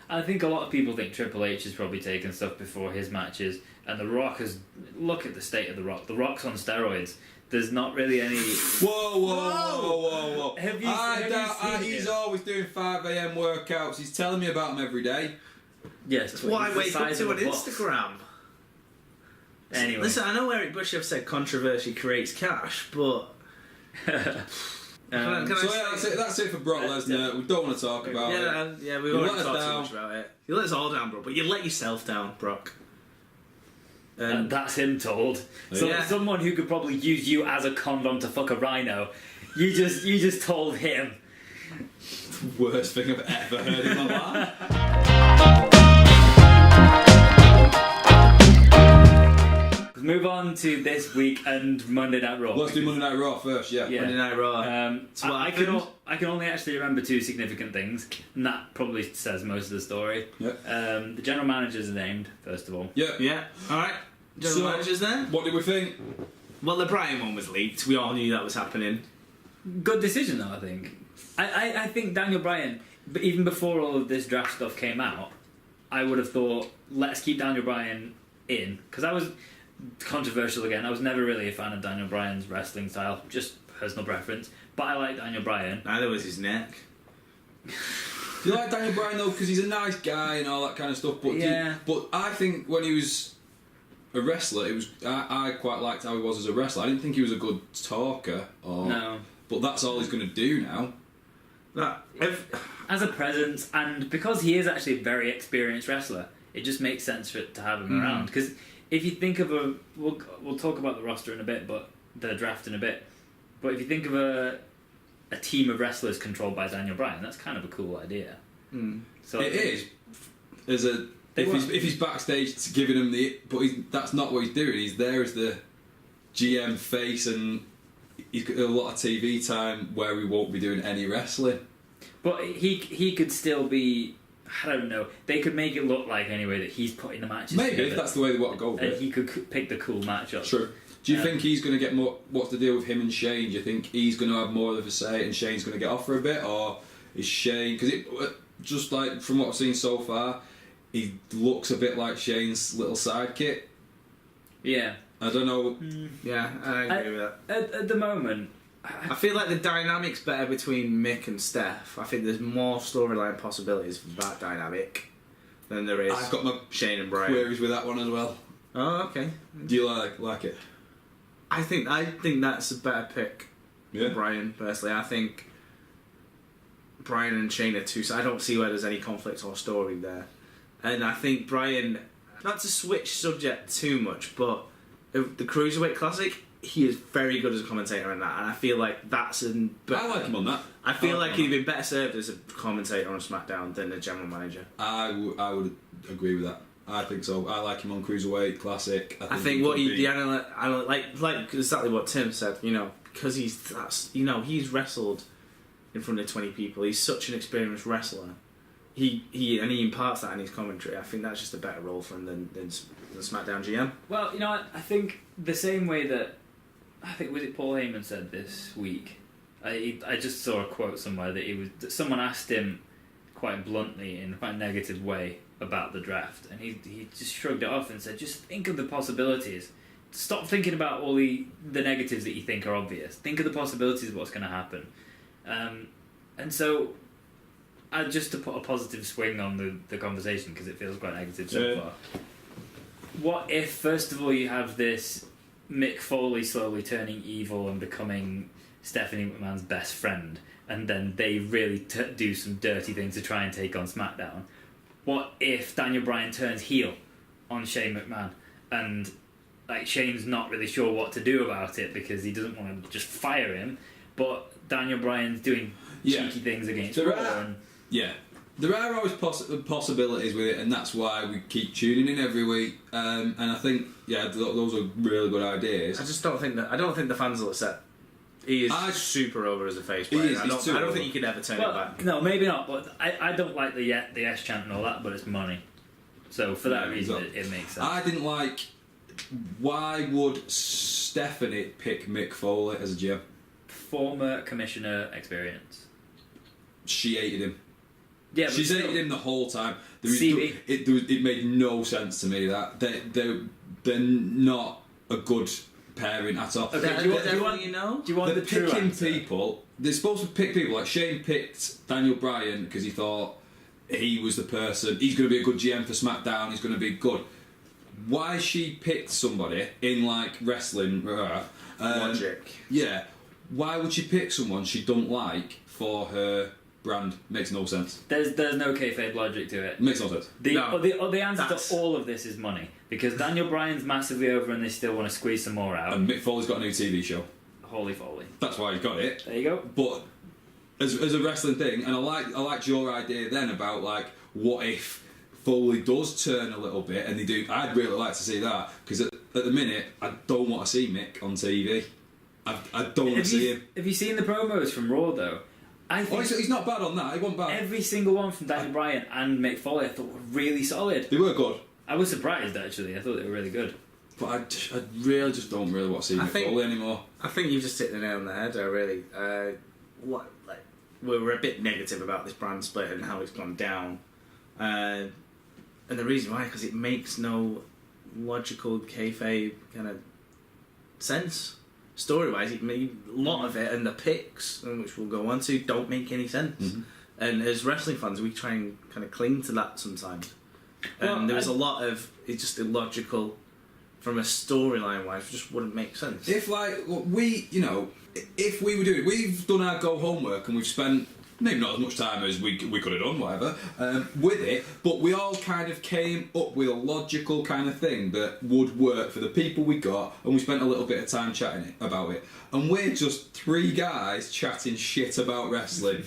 I think a lot of people think Triple H has probably taken stuff before his matches, and The Rock has. Look at the state of The Rock. The Rock's on steroids. There's not really any. Whoa! Have you seen he's him? always doing 5 a.m. workouts. He's telling me about them every day. Yes, That's what I wake up to on Instagram. Anyway. Listen, I know Eric Bischoff said controversy creates cash, but. That's it for Brock Lesnar. We don't want to talk about it. Yeah, we won't talk too much about it. You let us all down, bro, but you let yourself down, Brock. That's him told. So Yeah. someone who could probably use you as a condom to fuck a rhino, you just told him. Worst thing I've ever heard in my life. Let's move on to this week and Monday Night Raw. Let's do Monday Night Raw first. Yeah. Monday Night Raw. So I can only actually remember 2 significant things, and that probably says most of the story. Yep. The general managers are named, first of all. Yeah. Alright. General managers then? What did we think? Well, the Bryan one was leaked. We all knew that was happening. Good decision, though, I think. I think Daniel Bryan, but even before all of this draft stuff came out, I would have thought, let's keep Daniel Bryan in. Because I was controversial again. I was never really a fan of Daniel Bryan's wrestling style, just personal preference. But I like Daniel Bryan. Neither was his neck. Do you like Daniel Bryan though? Because he's a nice guy and all that kind of stuff. But but I think when he was a wrestler, I quite liked how he was as a wrestler. I didn't think he was a good talker. No. But that's all he's going to do now. As a presence, and because he is actually a very experienced wrestler, it just makes sense for it to have him around. Because if you think of we'll talk about the roster in a bit, but the draft in a bit. But if you think of a team of wrestlers controlled by Daniel Bryan, that's kind of a cool idea. So it is. If he's backstage giving him but that's not what he's doing. He's there as the GM face, and he's got a lot of TV time where he won't be doing any wrestling. But he could still be. I don't know. They could make it look like anyway that he's putting the matches Maybe together, if that's the way they want to go with and it. he could pick the cool matchup. True. Do you think he's going to get more? What's the deal with him and Shane? Do you think he's going to have more of a say, and Shane's going to get off for a bit, or is Shane? Because just like from what I've seen so far, he looks a bit like Shane's little sidekick. Yeah. I don't know. Yeah, I agree with that. At the moment, I feel like the dynamic's better between Mick and Steph. I think there's more storyline possibilities for that dynamic than there is I've got my Shane and Bryan. queries with that one as well. Oh, okay. Do you like it? I think that's a better pick. Yeah. Bryan, personally. I think Bryan and Shane are two. So I don't see where there's any conflict or story there. And I think Bryan, not to switch subject too much, but the Cruiserweight Classic, he is very good as a commentator in that, and I feel like that's I like him on that. I feel like he'd be better served as a commentator on SmackDown than a general manager. I would agree with that. I think so. I like him on Cruiserweight Classic. I think what like exactly what Tim said. Because he's wrestled in front of 20 people. He's such an experienced wrestler. He imparts that in his commentary. I think that's just a better role for him than SmackDown GM. well, I think the same way that was it Paul Heyman said this week. I just saw a quote somewhere that someone asked him quite bluntly in quite a negative way about the draft, and he just shrugged it off and said, just think of the possibilities. stop thinking about all the negatives that you think are obvious. Think of the possibilities of what's going to happen. And so, just to put a positive swing on the conversation, because it feels quite negative so far. What if, first of all, you have this Mick Foley slowly turning evil and becoming Stephanie McMahon's best friend, and then they really do some dirty things to try and take on SmackDown? What if Daniel Bryan turns heel on Shane McMahon, and like Shane's not really sure what to do about it because he doesn't want to just fire him, but Daniel Bryan's doing cheeky things against Raw? There are always possibilities with it, and that's why we keep tuning in every week. And I think, those are really good ideas. I just don't think the fans will accept. He is super over as a face player. I don't think you could ever turn it back. No, maybe not. But I don't like the S chant and all that. But it's money, so for that reason, it makes sense. I didn't like. Why would Stephanie pick Mick Foley as a GM? Former commissioner experience. She hated him. Yeah, she's hated him the whole time. It made no sense to me that they're not a good pairing at all. Okay, do you want the true picking answer? people. They're supposed to pick people. Like Shane picked Daniel Bryan because he thought he was the person. He's going to be a good GM for SmackDown. He's going to be good. Why she picked somebody in like wrestling logic? Yeah. Why would she pick someone she don't like for her brand? Makes no sense. There's no kayfabe logic to it. Makes no sense. The answer to all of this is money, because Daniel Bryan's massively over and they still want to squeeze some more out. And Mick Foley's got a new TV show. Holy Foley. That's why he got it. There you go. But as a wrestling thing, and I liked your idea then about like what if Foley does turn a little bit and they do. I'd really like to see that, because at the minute I don't want to see Mick on TV. I don't want to see him. Have you seen the promos from Raw though? I think he's not bad on that. He wasn't bad. Every single one from Daniel Bryan and Mick Foley I thought were really solid. They were good. I was surprised actually. I thought they were really good. But I really just don't really want to see Mick Foley anymore. I think you've just hit the nail on the head. I really, we were a bit negative about this brand split and how it's gone down, and the reason why, because it makes no logical kayfabe kind of sense. Story-wise, a lot of it, and the picks, which we'll go on to, don't make any sense. Mm-hmm. And as wrestling fans, we try and kind of cling to that sometimes. And there was a lot of it's just illogical from a storyline-wise, it just wouldn't make sense. If if we were doing, we've done our go homework and we've spent maybe not as much time as we could have done, whatever, with it, but we all kind of came up with a logical kind of thing that would work for the people we got, and we spent a little bit of time chatting about it. And we're just three guys chatting shit about wrestling.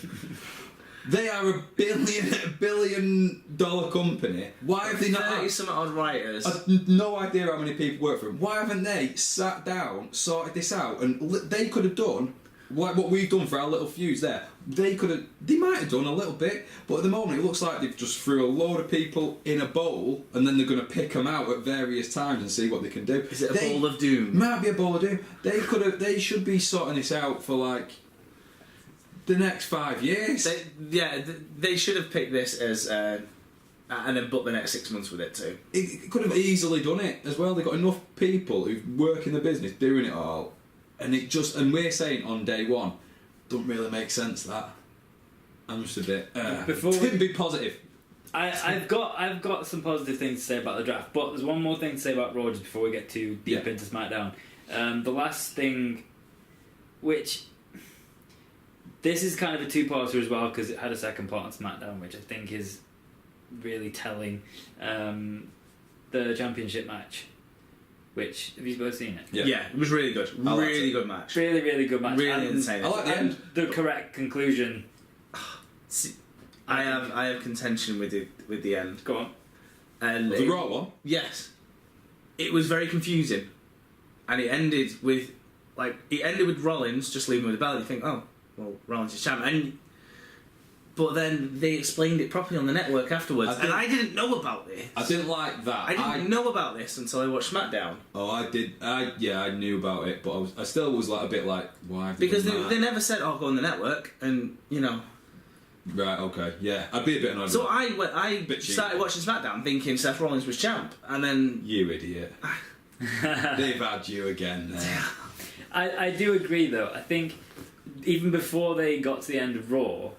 They are a billion dollar company. Why have they not? 30-some odd writers. I've no idea how many people work for them. Why haven't they sat down, sorted this out, and they could have done like what we've done for our little feuds there. They might have done a little bit, but at the moment it looks like they've just threw a load of people in a bowl and then they're going to pick them out at various times and see what they can do. Is it a bowl of doom? Might be a bowl of doom. They should be sorting this out for like the next 5 years. They should have picked this as and then booked the next 6 months with it too. It could have easily done it as well. They've got enough people who work in the business doing it all, and we're saying on day one, don't really make sense that. I'm just a bit. Be positive. I've got some positive things to say about the draft, but there's one more thing to say about Raw just before we get too deep into SmackDown. The last thing, which this is kind of a two-parter as well because it had a second part on SmackDown, which I think is really telling. The championship match. Which, have you both seen it? Yeah, it was really good. Really good match. Really, really good match. Really insane. I like the end. The correct conclusion. I have contention with the end. Go on. And the Raw one? Yes. It was very confusing. And it ended with Rollins just leaving with the belt. You think, oh, well, Rollins is champ. But then they explained it properly on the network afterwards, and I didn't know about this. I didn't like that. I didn't know about this until I watched SmackDown. Oh, I did. I knew about it, but I still was like a bit like, why? Because they never said, "Oh, go on the network," and you know. Right. Okay. Yeah, I'd be a bit annoyed. So I started watching SmackDown thinking Seth Rollins was champ, and then you idiot. They've had you again there. I do agree though. I think even before they got to the end of Raw,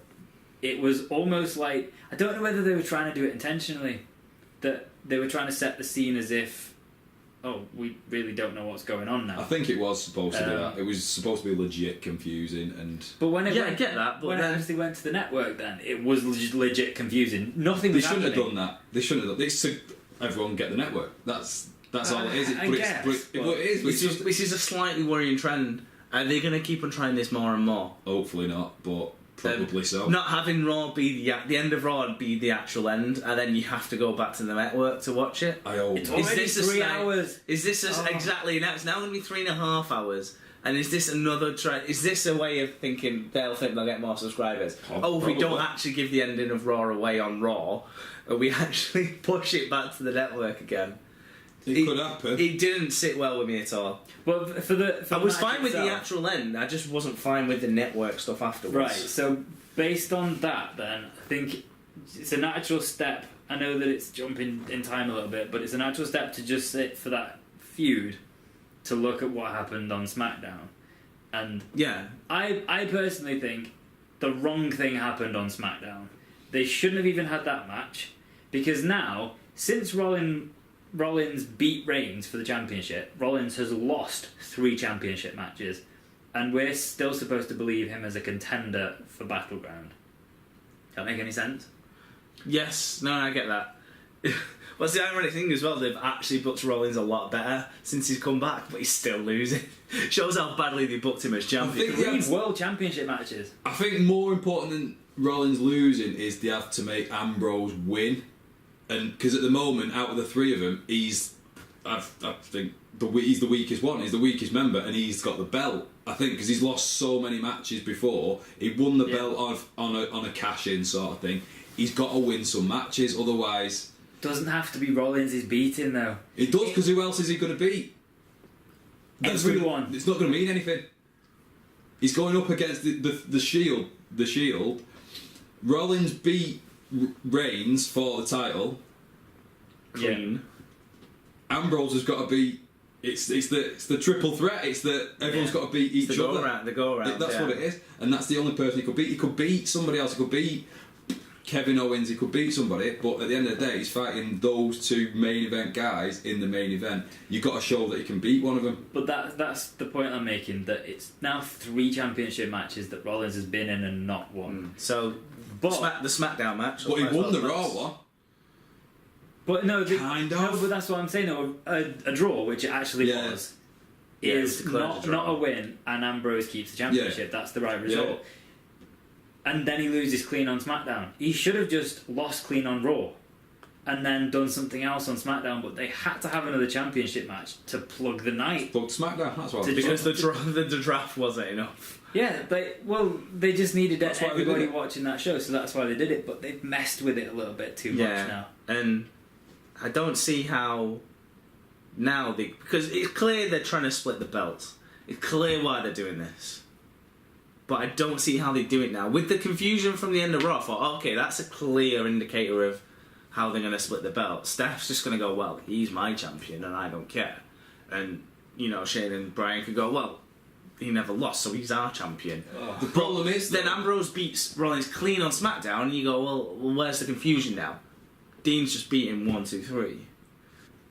it was almost like, I don't know whether they were trying to do it intentionally, that they were trying to set the scene as if, oh, we really don't know what's going on now. I think it was supposed to be that. It was supposed to be legit confusing, and but when it I get that. But when it actually went to the network, then it was legit confusing. Nothing. they Was shouldn't happening. have done that. They shouldn't have done. It's to everyone get the network. That's all it is. I guess, It is. Which is a slightly worrying trend. Are they going to keep on trying this more and more? Hopefully not, but probably so. Not having Raw be the end of Raw be the actual end, and then you have to go back to the network to watch it. I hope. It's not. already 3 hours. Is this exactly now? It's now going to be 3.5 hours. And is this another try? Is this a way of thinking they'll think they'll get more subscribers? If we don't actually give the ending of Raw away on Raw, we actually push it back to the network again. It could happen. It didn't sit well with me at all. Well, I was fine with the actual end. I just wasn't fine with the network stuff afterwards. Right. So based on that, then I think it's a natural step. I know that it's jumping in time a little bit, but it's a natural step to just sit for that feud to look at what happened on SmackDown. And yeah, I personally think the wrong thing happened on SmackDown. They shouldn't have even had that match, because now, since Rollins beat Reigns for the championship, Rollins has lost 3 championship matches, and we're still supposed to believe him as a contender for Battleground. Does that make any sense? yes, no, I get that. What's the ironic thing as well? They've actually booked Rollins a lot better since he's come back, but he's still losing. Shows how badly they booked him as champion. 3 world championship matches. I think more important than Rollins losing is they have to make Ambrose win, and because at the moment, out of the 3 of them, I think he's the weakest one. He's the weakest member, and he's got the belt. I think because he's lost so many matches before, he won the belt on a cash-in sort of thing. He's got to win some matches, otherwise. Doesn't have to be Rollins he's beating though. It does, because who else is he going to beat? Everyone. It's not going to mean anything. He's going up against the Shield. The Shield. Rollins beat Reigns for the title. Clean. Ambrose has got to beat. It's the triple threat. It's that everyone's got to beat each other. The go around. That's what it is, and that's the only person he could beat. He could beat somebody else. He could beat Kevin Owens. He could beat somebody, but at the end of the day, he's fighting those 2 main event guys in the main event. You've got to show that he can beat one of them. But that's the point I'm making. That it's now 3 championship matches that Rollins has been in and not won. So, But the SmackDown match. But he won the Raw one. But no, Kind of. No, but that's what I'm saying. No, a draw, which it actually was, is not a win, and Ambrose keeps the championship. That's the right result. Yeah. And then he loses clean on SmackDown. He should have just lost clean on Raw, and then done something else on SmackDown. But they had to have another championship match to plug the night. But SmackDown, that's what. Because the draft wasn't enough. Yeah, they just needed That's why they did everybody it. watching that show, so that's why they did it. But they've messed with it a little bit too much now. And I don't see how now because it's clear they're trying to split the belts. It's clear why they're doing this. But I don't see how they do it now. With the confusion from the end of Raw, I thought, okay, that's a clear indicator of how they're going to split the belt. Steph's just going to go, well, he's my champion and I don't care. And, Shane and Brian could go, well, he never lost, so he's our champion. The problem is then Ambrose beats Rollins clean on SmackDown, and you go, well, where's the confusion now? Dean's just beating 1, 2, 3.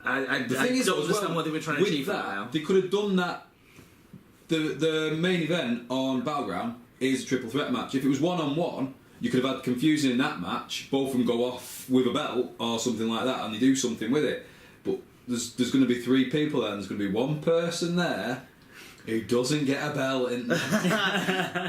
I don't understand what they were trying to achieve that. now. They could have done that. The main event on Battleground is a triple threat match. If it was 1-on-1, you could have had confusion in that match. Both of them go off with a belt or something like that, and they do something with it. But there's going to be 3 people there, and there's going to be 1 person there who doesn't get a belt.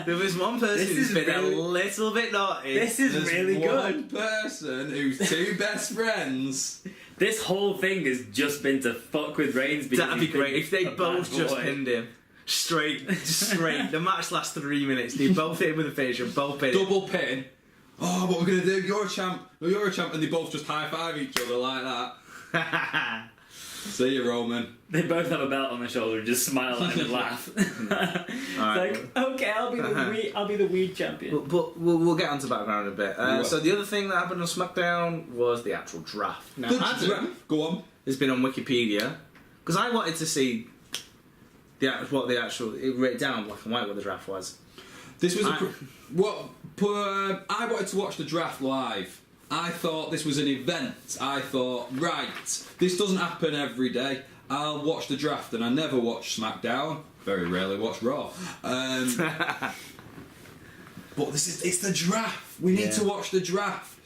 There was one person who's been a little bit naughty. This is really good. 1 person who's 2 best friends. This whole thing has just been to fuck with Reigns. That'd be great if they a both bad just boy. pinned him. Straight. The match lasts 3 minutes. They both hit him with a finisher, both pin. Double pin. Oh, what we're going to do? You're a champ. No, you're a champ. And they both just high-five each other like that. See you, Roman. They both have a belt on their shoulder and just smile at him and laugh. Okay, I'll be the weed champion. But we'll get onto Battleground in a bit. will. So the other thing that happened on SmackDown was the actual draft. Now, Go on. it's been on Wikipedia. Because I wanted to see what the actual it written down black and white what the draft was. This was I wanted to watch the draft live. I thought this was an event. I thought, right, this doesn't happen every day. I'll watch the draft, and I never watch SmackDown. Very rarely watch Raw. But it's the draft. We need to watch the draft.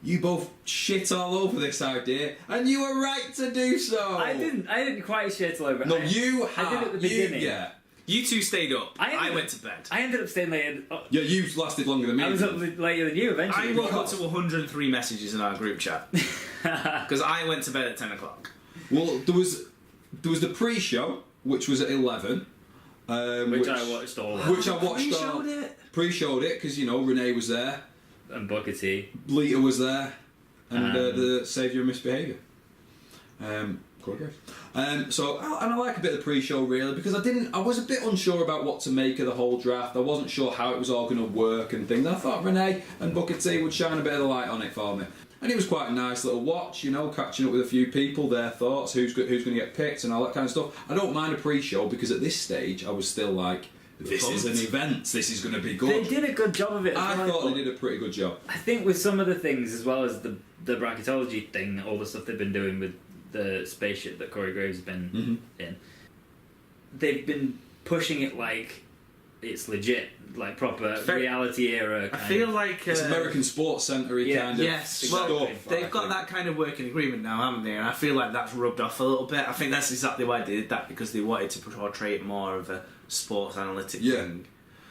You both shit all over this idea, and you were right to do so. I didn't quite shit all over it. No, you I did at the beginning. Yeah. You two stayed up. I went to bed. I ended up staying later. Yeah, you lasted longer than me. I was up later than you eventually. I woke up to 103 messages in our group chat because I went to bed at 10 o'clock. Well, there was the pre-show, which was at 11. Which I watched all of. Which I watched Pre-showed it? Pre-showed it, because, Renee was there. And Booker T. Lita was there. And the Saviour of Misbehaviour. So I like a bit of the pre-show, really, because I was a bit unsure about what to make of the whole draft. I wasn't sure how it was all going to work and things. I thought Renee and Booker T would shine a bit of the light on it for me. And it was quite a nice little watch, catching up with a few people, their thoughts, who's going to get picked and all that kind of stuff. I don't mind a pre-show because at this stage I was still like, this is an event, this is going to be good. They did a good job of it. I thought they did a pretty good job. I think with some of the things, as well as the bracketology thing, all the stuff they've been doing with the spaceship that Corey Graves has been in, they've been pushing it like it's legit, like proper reality era. I feel like it's American Sports Centre-y kind of stuff. Well, they've got that kind of working agreement now, haven't they? And I feel like that's rubbed off a little bit. I think that's exactly why they did that, because they wanted to portray it more of a sports analytic thing.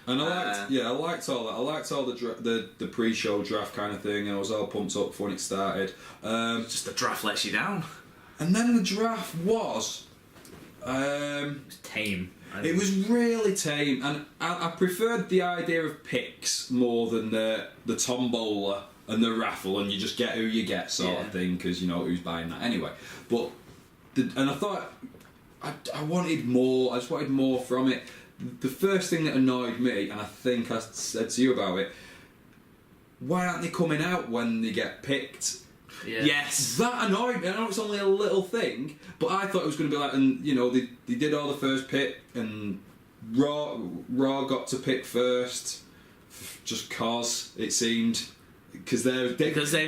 And I liked all that. I liked all the pre-show draft kind of thing. I was all pumped up for when it started. Just the draft lets you down. And then the draft was tame. It was really tame, and I preferred the idea of picks more than the tombola and the raffle, and you just get who you get sort of thing, because who's buying that anyway. But and I thought I wanted more. I just wanted more from it. The first thing that annoyed me, and I think I said to you about it, why aren't they coming out when they get picked? Yeah. Yes, that annoyed me. I know it's only a little thing, but I thought it was going to be like, and they did all the first pick, and Raw got to pick first, just cause it seemed, because they've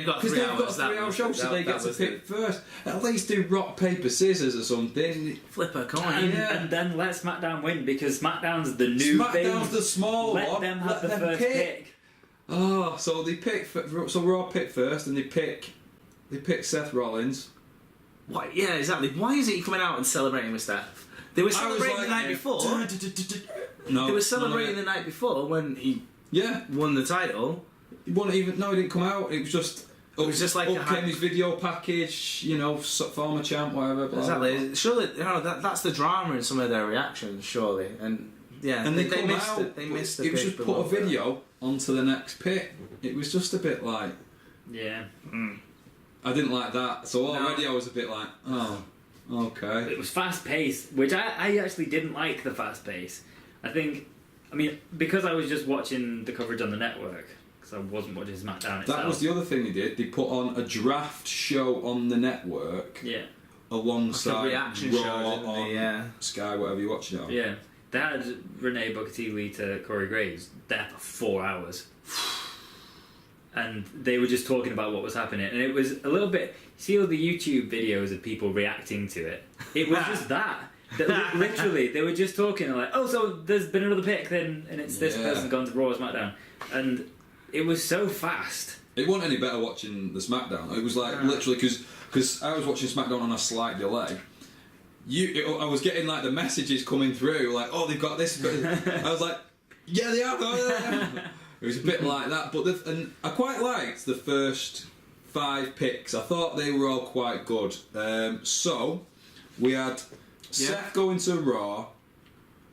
got 3 hours. That hour show, so they get to pick first. At least do rock paper scissors or something. Flip a coin, and then let SmackDown win, because SmackDown's the new thing. SmackDown's the small one. Let them have the first pick. Oh, so they pick. So Raw pick first, and they pick Seth Rollins. Why? Yeah, exactly. Why is he coming out and celebrating with Steph? They were celebrating the night before. No, they were celebrating the night before when he won the title. He didn't come out. It was just. It was just like came his video package, former champ, whatever. Blah, exactly. Blah, blah. Surely, that's the drama in some of their reactions. Surely, and and they missed out, it. They missed the. It was just put a video onto the next pick. It was just a bit like. Yeah. I didn't like that, so already I was a bit like, oh, okay. It was fast paced, which I actually didn't like the fast pace. Because I was just watching the coverage on the network, because I wasn't watching SmackDown itself. That was the other thing they did. They put on a draft show on the network. Yeah. Alongside like a reaction Raw show, on Sky, whatever you're watching it on. Yeah. They had Renee, Booker T, Lita, Corey Graves there for 4 hours. And they were just talking about what was happening, and it was a little bit. See all the YouTube videos of people reacting to it. It was just that literally they were just talking like, oh, so there's been another pick, then, and it's this person gone to Raw or SmackDown, and it was so fast. It wasn't any better watching the SmackDown. It was like literally because I was watching SmackDown on a slight delay. I was getting like the messages coming through, like, oh, they've got this. I was like, yeah, they have. It was a bit like that, but and I quite liked the first 5 picks. I thought they were all quite good. So we had Seth going to Raw,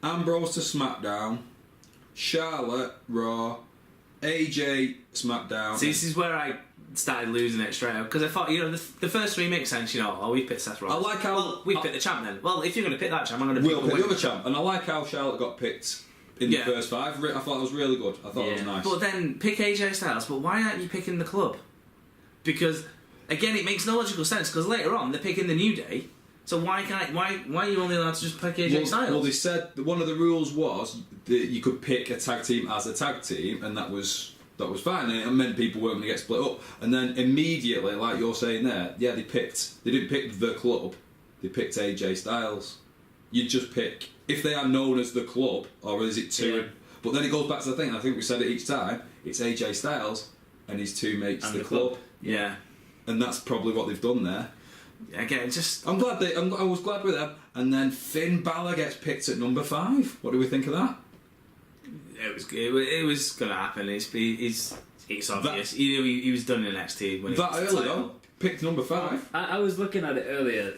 Ambrose to SmackDown, Charlotte Raw, AJ SmackDown. See, this is where I started losing it straight up, because I thought, the first 3 make sense. We picked Seth Rollins. I like how we picked the champ then. Well, if you're going to pick that champ, I'm going to pick the other champ, and I like how Charlotte got picked. In the first 5, I thought it was really good. I thought it was nice. But then pick AJ Styles. But why aren't you picking the club? Because again, it makes no logical sense. Because later on, they're picking the New Day, So why are you only allowed to just pick AJ Styles? Well, they said that one of the rules was that you could pick a tag team as a tag team, and that was fine, and it meant people weren't going to get split up. And then immediately, like you're saying there, yeah, they didn't pick the club, they picked AJ Styles. You just pick if they are known as the club, or is it two? Yeah. But then it goes back to the thing. I think we said it each time. It's AJ Styles and his two mates, And the club. Yeah. And that's probably what they've done there. Again, just I was glad with them. And then Finn Balor gets picked at number 5. What do we think of that? it was gonna happen. It's obvious. He was done in NXT when he That was the early title. on, picked number 5. I was looking at it earlier.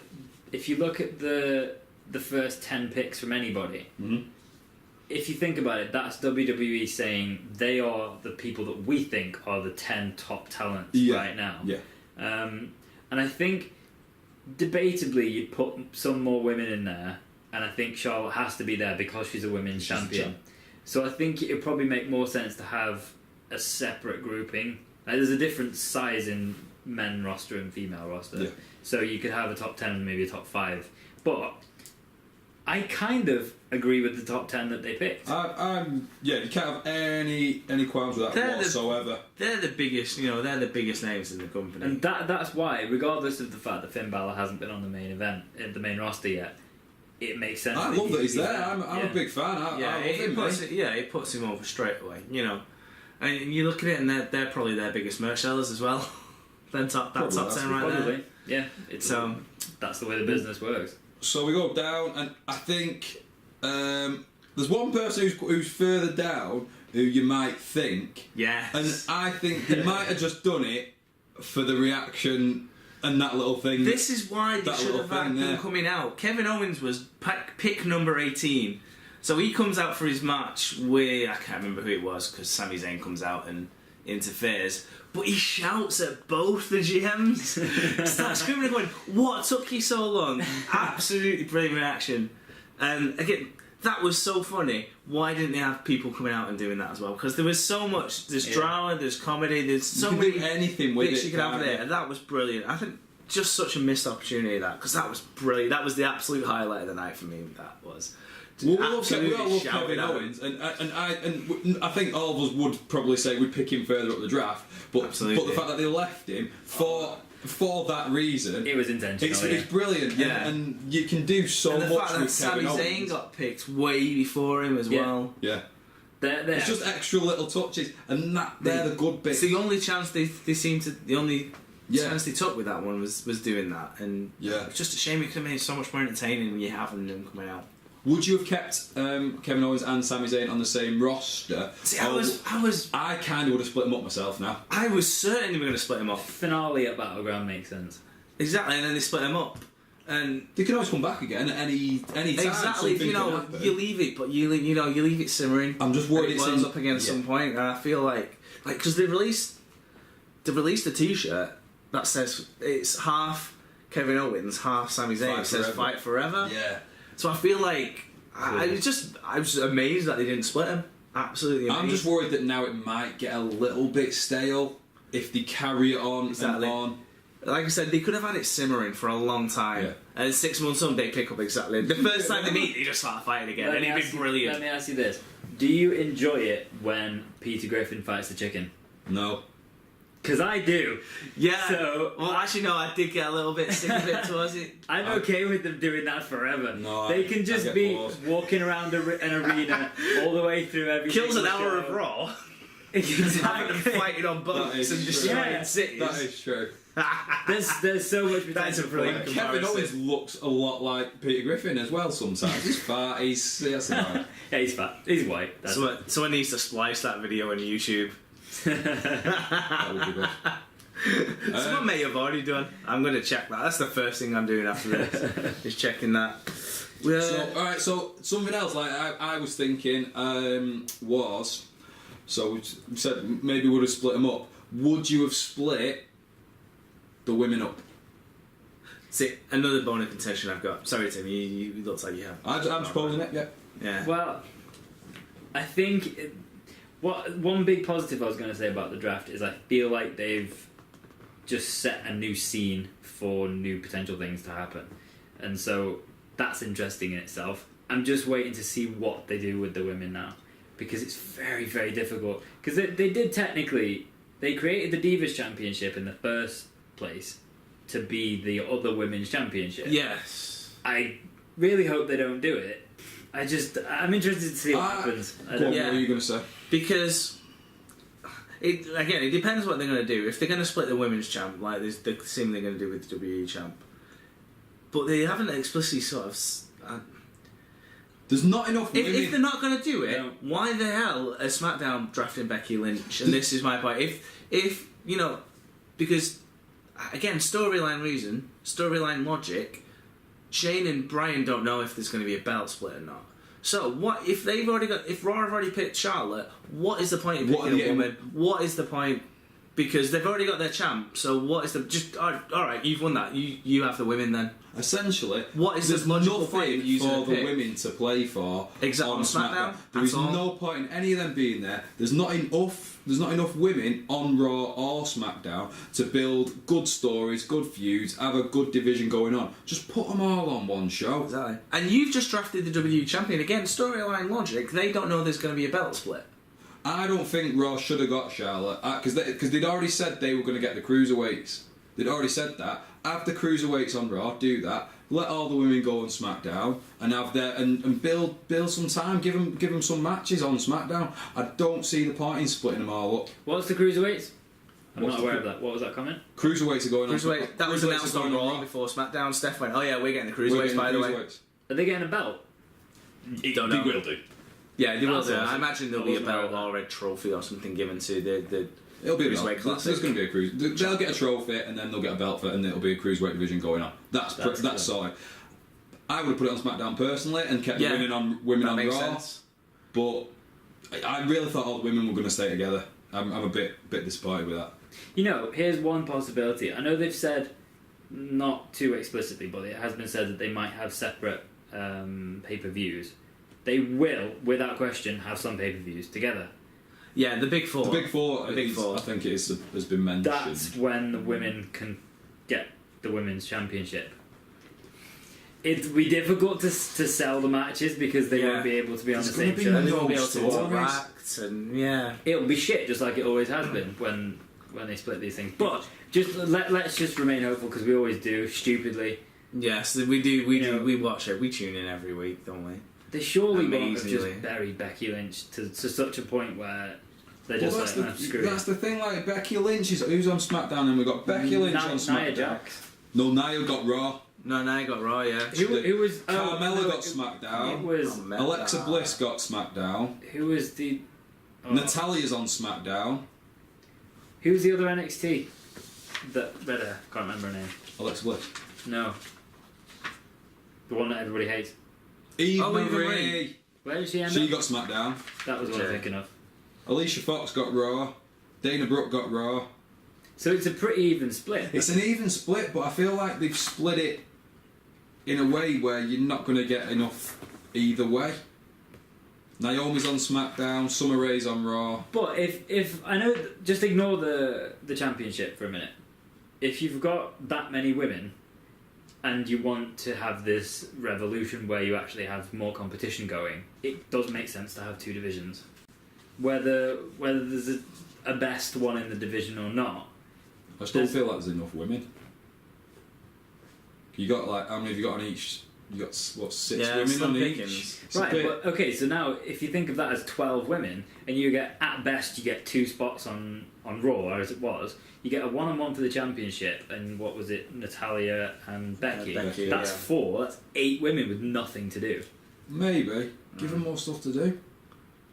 If you look at the first 10 picks from anybody, Mm-hmm. if you think about it, that's WWE saying they are the people that we think are the 10 top talents right now. Yeah. And I think, debatably, you'd put some more women in there, and I think Charlotte has to be there because she's a women's champion. So I think it would probably make more sense to have a separate grouping. Like, there's a different size in men roster and female roster. Yeah. So you could have a top 10 and maybe a top 5. But I kind of agree with the top 10 that they picked. You can't have any qualms with that whatsoever. They're the biggest, they're the biggest names in the company. And that's why, regardless of the fact that Finn Balor hasn't been on the main event, the main roster yet, it makes sense. I love that he's there. I'm a big fan. I love him. It puts him over straight away. And you look at it, and they're probably their biggest merch sellers as well. Then top 10 right there. Yeah, it's that's the way the business works. So we go down, and I think there's one person who's further down who you might think. Yes. And I think they might have just done it for the reaction and that little thing. This is why they should have had him coming out. Kevin Owens was pick number 18. So he comes out for his match with, I can't remember who it was, because Sami Zayn comes out and interferes. But he shouts at both the GMs. Starts screaming and going, "What took you so long?" Absolutely brilliant reaction. And again, that was so funny. Why didn't they have people coming out and doing that as well? Because there was so much. There's drama, there's comedy, there's so many do anything with bits it, you could have there. you? And that was brilliant. I think just such a missed opportunity because that was brilliant. That was the absolute highlight of the night for me. That was. We all love Absolutely Kevin shouting at him. Owens, and I think all of us would probably say we'd pick him further up the draft, but the fact that they left him for that reason, It was intentional. it's brilliant. Yeah. and you can do so And the much fact that with Sami Kevin Zayn Owens. got picked way before him as well. Yeah, They're it's just extra little touches, and they're the good bits. It's the only chance they seem to. The only chance they took with that one was doing that, and it's just a shame it could have made it so much more entertaining when you having them coming out. Would you have kept Kevin Owens and Sami Zayn on the same roster? See, I kind of would have split them up myself now. I was certain they were going to split them up. finale at Battleground makes sense. Exactly, and then they split them up, and They can always come back again at any time. exactly. Something can happen. You leave it, but you leave it simmering. I'm just worried it it's boils in- up again at yeah. some point, and I feel like because they released a T-shirt that says it's half Kevin Owens, half Sami Zayn. It says "Fight Forever." Yeah. So I feel like I was amazed that they didn't split them. Absolutely amazed. I'm just worried that now it might get a little bit stale if they carry it on Exactly. and on. Like I said, they could have had it simmering for a long time. Yeah. And 6 months on, they pick up exactly. The first time they meet, they just start fighting again. And it'd be brilliant. Let me ask you this. Do you enjoy it when Peter Griffin fights the chicken? No. Because I do. Yeah. So, well, actually, no, I did get a little bit sick of it towards it. I'm okay with them doing that forever. No, they I can just get be bored. walking around an arena all the way through every Kills an single hour show. of Raw. Exactly. Having them fighting on boats is and true. destroying Yeah. cities. That is true. There's so much That is a potential for brilliant it. Kevin comparison. Owens looks a lot like Peter Griffin as well sometimes. He's fat, that's alright. Yeah, he's fat. He's white. That's Someone needs to splice that video on YouTube. That would be good. Someone may have already done. I'm going to check that. That's the first thing I'm doing after this. Is checking that. So something else like I was thinking was, so we said maybe we would have split them up. Would you have split the women up? See, another bone of contention I've got. Sorry, Tim, you looks like you have. I'm just posing it, yeah. Yeah. Well, I think one big positive I was going to say about the draft is I feel like they've just set a new scene for new potential things to happen. and so that's interesting in itself. I'm just waiting to see what they do with the women now, because it's very, very difficult. Because they did technically, they created the Divas Championship in the first place to be the other women's championship. Yes. I really hope they don't do it. I'm interested to see what happens. What are you going to say? Because it depends what they're going to do. If they're going to split the women's champ, like they're seemingly going to do with the WWE champ, but they haven't explicitly sort of. There's not enough women. If they're not going to do it, No. why the hell are SmackDown drafting Becky Lynch? And this is my point. If you know, because again, storyline logic. Shane and Brian don't know if there's going to be a belt split or not. So what if if Raw have already picked Charlotte? What is the point of picking a woman? What is the point? Because they've already got their champ. So what is the all right? You've won that. You have the women then. Essentially, What is there's the logical point nothing of using for a the pick? women to play for Exactly. on On SmackDown? There is That's all. no point in any of them being there. There's not enough women on Raw or SmackDown to build good stories, good feuds, have a good division going on. Just put them all on one show. Exactly. And you've just drafted the WWE champion again. Storyline logic. They don't know there's going to be a belt split. I don't think Raw should have got Charlotte because they'd already said they were going to get the cruiserweights. They'd already said that. Have the cruiserweights on Raw. Do that. Let all the women go on SmackDown and have their and build some time. Give them some matches on SmackDown. I don't see the point in splitting them all up. What's the cruiserweights? I'm What's not the aware of that. What was that comment? Cruiserweights are going on. Cruiserweight. That was Cruiserweights announced are on going Raw before SmackDown. Steph went, "Oh yeah, we're getting the cruiserweights." By the way, Are they getting a belt? Don't know. They will do. Yeah, they will That's do. awesome. I imagine there'll I be a wasn't aware belt of or a trophy or something given to the It'll be a Cruiserweight belt. Classic. There's going to be a cruise. They'll get a trophy and then they'll get a belt for it, and it'll be a cruiserweight division going on. That's cool. solid. I would have put it on SmackDown personally and kept Yeah. women on That makes Raw. sense. But I really thought all the women were going to stay together. I'm a bit disappointed with that. You know, here's one possibility. I know they've said, not too explicitly, but it has been said that they might have separate pay-per-views. They will, without question, have some pay-per-views together. Yeah, the Big Four. The Big Four, The Big Four. I think it has been mentioned. That's when the women can get the women's championship. It'd be difficult to sell the matches because they Yeah. won't be able to be on There's the same gonna be show. And they no won't be able to stories. interact, and yeah. It'll be shit, just like it always has been when they split these things. But just let's just remain hopeful because we always do, stupidly. Yes, we do. We You know- we watch it. We tune in every week, don't we? They surely won't have Amazingly. just buried Becky Lynch to such a point where they're Well, just like, screw it. that's the thing. Like Becky Lynch who's on SmackDown, and we've got Becky Lynch on Nia SmackDown. Jax. No, Nia got Raw. No, now you got Raw, yeah. Who was Carmella no, got It SmackDown. was Alexa Bliss got SmackDown. who was the Natalia's on SmackDown. who was the other NXT? The red hair. Can't remember her name. Alexa Bliss. No, the one that everybody hates. Eve Oh, Eva Marie. Marie. Where did she end She up? got SmackDown. That was what I'm Okay. thinking of. Alicia Fox got Raw. Dana Brooke got Raw. So it's a pretty even split. It's an even split, but I feel like they've split it in a way where you're not going to get enough either way. Naomi's on SmackDown, Summer Rae's on Raw. But if I know, just ignore the championship for a minute. If you've got that many women, and you want to have this revolution where you actually have more competition going, it does make sense to have two divisions. Whether there's a best one in the division or not. I still feel like there's enough women. You got like how many have you got on each? You got what 6 Yeah, women Slim on Pickens. each. It's a Right, bit- but okay, so now if you think of that as 12 women, and you get, at best, you get 2 spots on Raw, as it was, you get a 1-on-1 for the championship, and what was it, Natalia and Becky? Becky, That's yeah. 4, that's 8 women with nothing to do. maybe give them more stuff to do.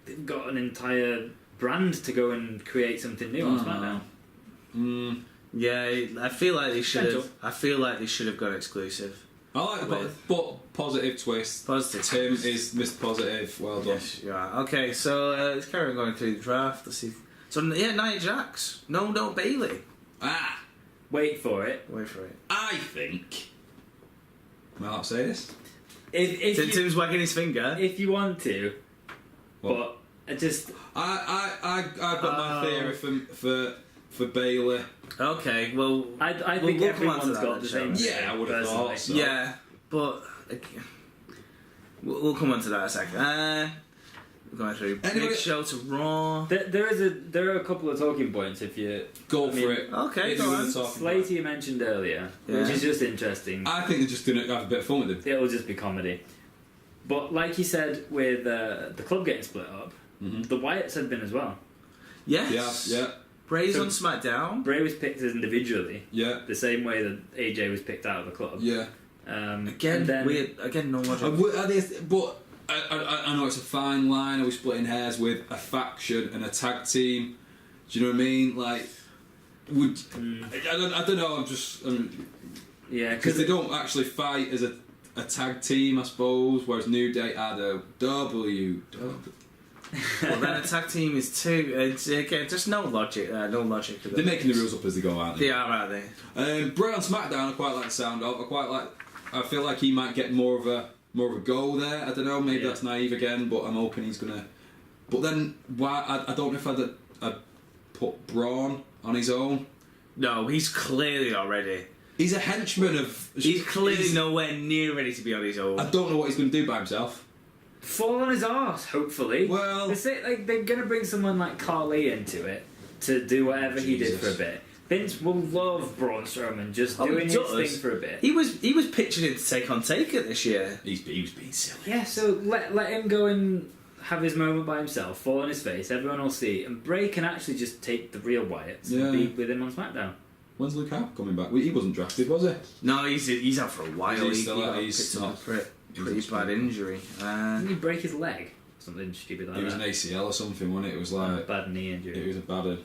They've got an entire brand to go and create something new on SmackDown. Yeah, I feel like they should Potential. have. I feel like they should have gone exclusive. I like the but positive twist. Positive Tim twist. is Mr. Positive. Well done. Yes, you are. Okay, so let's carry on going through the draft. Let's see. So yeah, Nia Jax. No Bailey. Wait for it. Wait for it. I think. Am I allowed to say this? Tim's wagging his finger. If you want to, What? but I just... I've got my theory for Bailey. Okay, well, I We'll think come on to everyone's that got then, the shall same we? thing, Yeah, I would have personally. thought so. yeah. but we'll come on to that in a second. We're going through Big Show to Raw. There are a couple of talking points if you Go for it. Okay, If go you on. wanna talk about Slater you mentioned earlier, which Yeah. is just interesting. I think they're just going to have a bit of fun with him. It'll just be comedy. But like you said, with the club getting split up, the Wyatts had been as well. Yes. Yeah, Bray's So- on SmackDown. Bray was picked as individually, yeah, the same way that AJ was picked out of the club. yeah. Again, and then, weird. Again, no logic. But I know it's a fine line. Are we splitting hairs with a faction and a tag team? Do you know what I mean? Like, I don't know. I'm just yeah, because they don't actually fight as a tag team, I suppose. Whereas New Day are the W. Well, then a tag team is two. It's again just no logic. No logic to They're that. making the rules up as they go, aren't they? They are, aren't they? Bray on SmackDown, I quite like the sound of. I feel like he might get more of a go there. I don't know. Maybe that's naive again, but I'm hoping he's gonna. But then why? I don't know if I'd put Braun on his own. No, he's clearly not ready. He's a henchman of. He's clearly nowhere near ready to be on his own. I don't know what he's going to do by himself. fall on his arse, hopefully. Well- they're gonna bring someone like Carly into it to do whatever he did for a bit. Vince will love Braun Strowman just doing his thing for a bit. He was pitching in to take on Taker this year. He was being silly. Yeah, so let him go and have his moment by himself, fall on his face, everyone will see, and Bray can actually just take the real Wyatts and be with him on SmackDown. When's Luke Harper coming back? He wasn't drafted, was he? No, he's out for a while. He's still out? got He's picked up not- with a pretty bad injury. Didn't he break his leg? Something stupid like It was that. an ACL or something, wasn't it? It was like Bad knee injury. it was a bad one.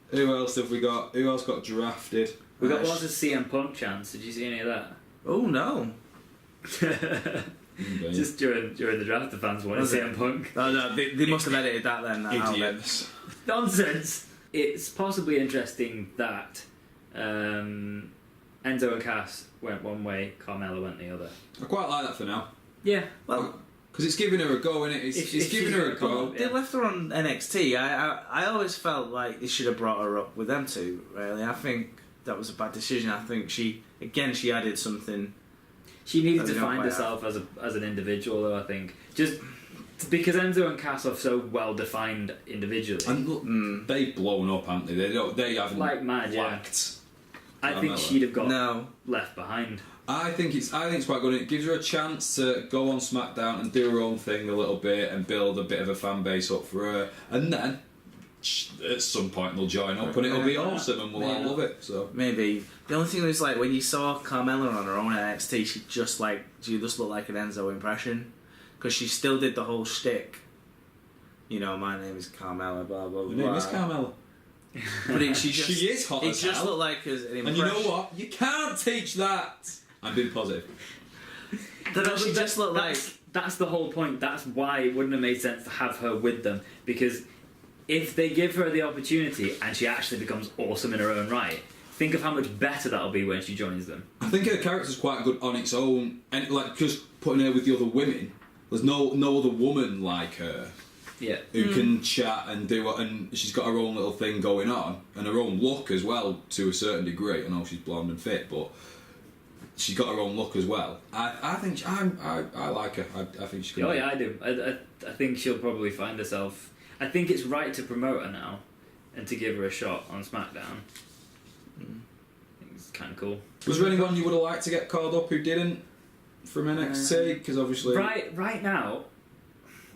Who else have we got? Who else got drafted? We got lots of CM Punk chants. Did you see any of that? Oh no! Okay. Just during the draft, the fans wanted Was it? CM Punk. Oh no, they must have edited that then. That outlet. Idiots. Nonsense. It's possibly interesting that Enzo and Cass went one way, Carmella went the other. I quite like that for now. Yeah. Well, Because it's giving her a go, innit? It's If giving she's her a gonna come go. up, they left her on NXT. I always felt like they should have brought her up with them two. Really, I think that was a bad decision. I think she added something. She needed That to they don't find quite herself as an individual, though. I think just because Enzo and Cass are so well defined individually. And look, they've blown up, haven't they? They haven't Like mad, yeah. lacked. I think Carmella. she'd have got No, left behind. I think it's quite good. It gives her a chance to go on SmackDown and do her own thing a little bit and build a bit of a fan base up for her, and then at some point they'll join up and it'll be awesome and we'll all love it. So maybe the only thing was like when you saw Carmella on her own NXT, she just looked like an Enzo impression because she still did the whole shtick. You know, my name is Carmella, blah blah blah. her name is Carmella. But she is hot It as just hell. looked like an impression. And you know what? You can't teach that. I'm being positive. She just looked like. That's the whole point. That's why it wouldn't have made sense to have her with them, because if they give her the opportunity and she actually becomes awesome in her own right, think of how much better that'll be when she joins them. I think her character's quite good on its own, and like just putting her with the other women. There's no other woman like her Yeah. who can chat and do it, and she's got her own little thing going on and her own look as well to a certain degree. I know she's blonde and fit, but she's got her own look as well. I think I like her. I think she can. Oh yeah, I do. I think she'll probably find herself. I think it's right to promote her now, and to give her a shot on SmackDown. I think it's kind of cool. Was there anyone you would have liked to get called up who didn't from NXT? Because obviously, Right now,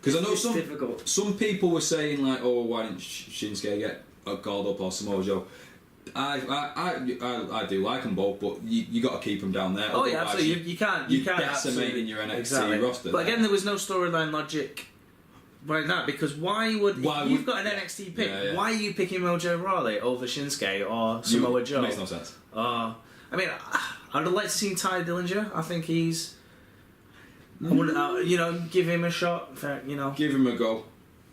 because I know it's some difficult. some people were saying like, oh, why didn't Shinsuke get called up or Samoa Joe? I do like them both, but you got to keep them down there. Oh yeah, Otherwise absolutely. You can't. You you're can't decimating your NXT exactly. roster. But there. again, there was no storyline logic right now because why would you've got an NXT pick? Yeah, yeah. Why are you picking Mojo Rawley over Shinsuke or Samoa Joe? Makes no sense. I mean, I'd like to see Ty Dillinger. I think he's. I would, give him a shot. For, Give him a go.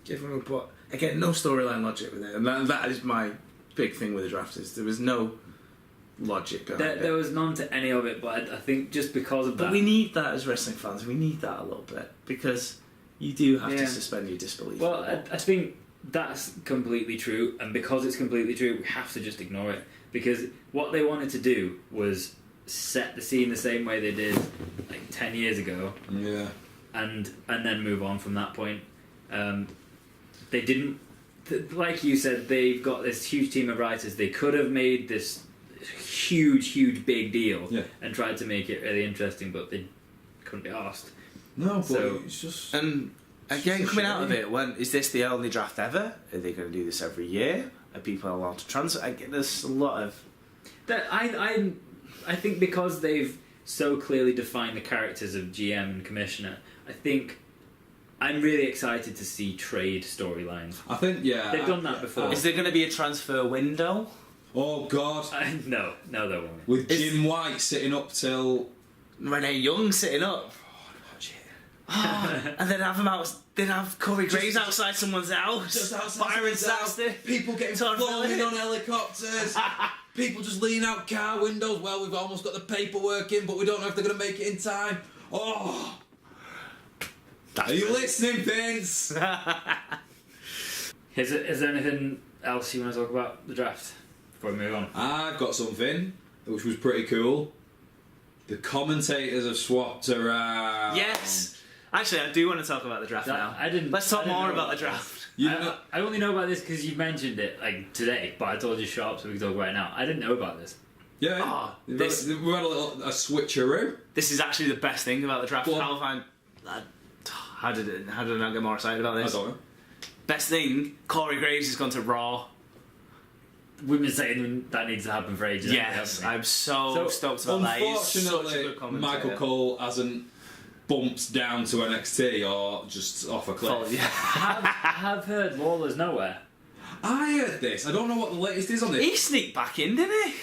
give him a. But again, no storyline logic with it, and that is my big thing with the draft. Is there was no logic behind it. There was none to any of it, but I think just because of But that. we need that as wrestling fans. We need that a little bit because you do have Yeah. to suspend your disbelief. Well, I think that's completely true, and because it's completely true, we have to just ignore it. Because what they wanted to do was set the scene the same way they did like 10 years ago, and then move on from that point. They didn't, like you said, they've got this huge team of writers. They could have made this huge big deal and tried to make it really interesting, but they couldn't be asked. No, but So- it's just... And again, coming out of it, is this the only draft ever? Are they going to do this every year? Are people allowed to transfer? There's a lot of... I think because they've so clearly defined the characters of GM and Commissioner, I think I'm really excited to see trade storylines. I think, They've done that before. Is there going to be a transfer window? Oh, God. No, there won't. With Jim White sitting up till... Renee Young sitting up. And then have them out. Then have Corey Graves outside someone's house. Just outside Byron someone's house. Saxton. People getting Todd flown in Phillips. on helicopters. People just leaning out car windows. Well, we've almost got the paperwork in, but we don't know if they're going to make it in time. Oh! Are you listening, Vince? Is there anything else you want to talk about the draft before we move on? I've got something which was pretty cool. The commentators have swapped around. Yes. Actually, I do want to talk about the draft now. Let's talk more about the draft. I only know about this because you mentioned it like today, but I told you shut up so we can talk about it now. I didn't know about this. Yeah. Oh, we've had a switcheroo. This is actually the best thing about the draft. Go on. How did I not get more excited about I this? don't know. Best thing, Corey Graves has gone to Raw. We've been saying that needs to happen for ages. Yes, haven't we? I'm so stoked about that. He's such a Unfortunately, good commentator. Michael Cole hasn't bumped down to NXT or just off a cliff. Oh, yeah. have heard Lawler's nowhere. I heard this. I don't know what the latest is on this. He sneaked back in, didn't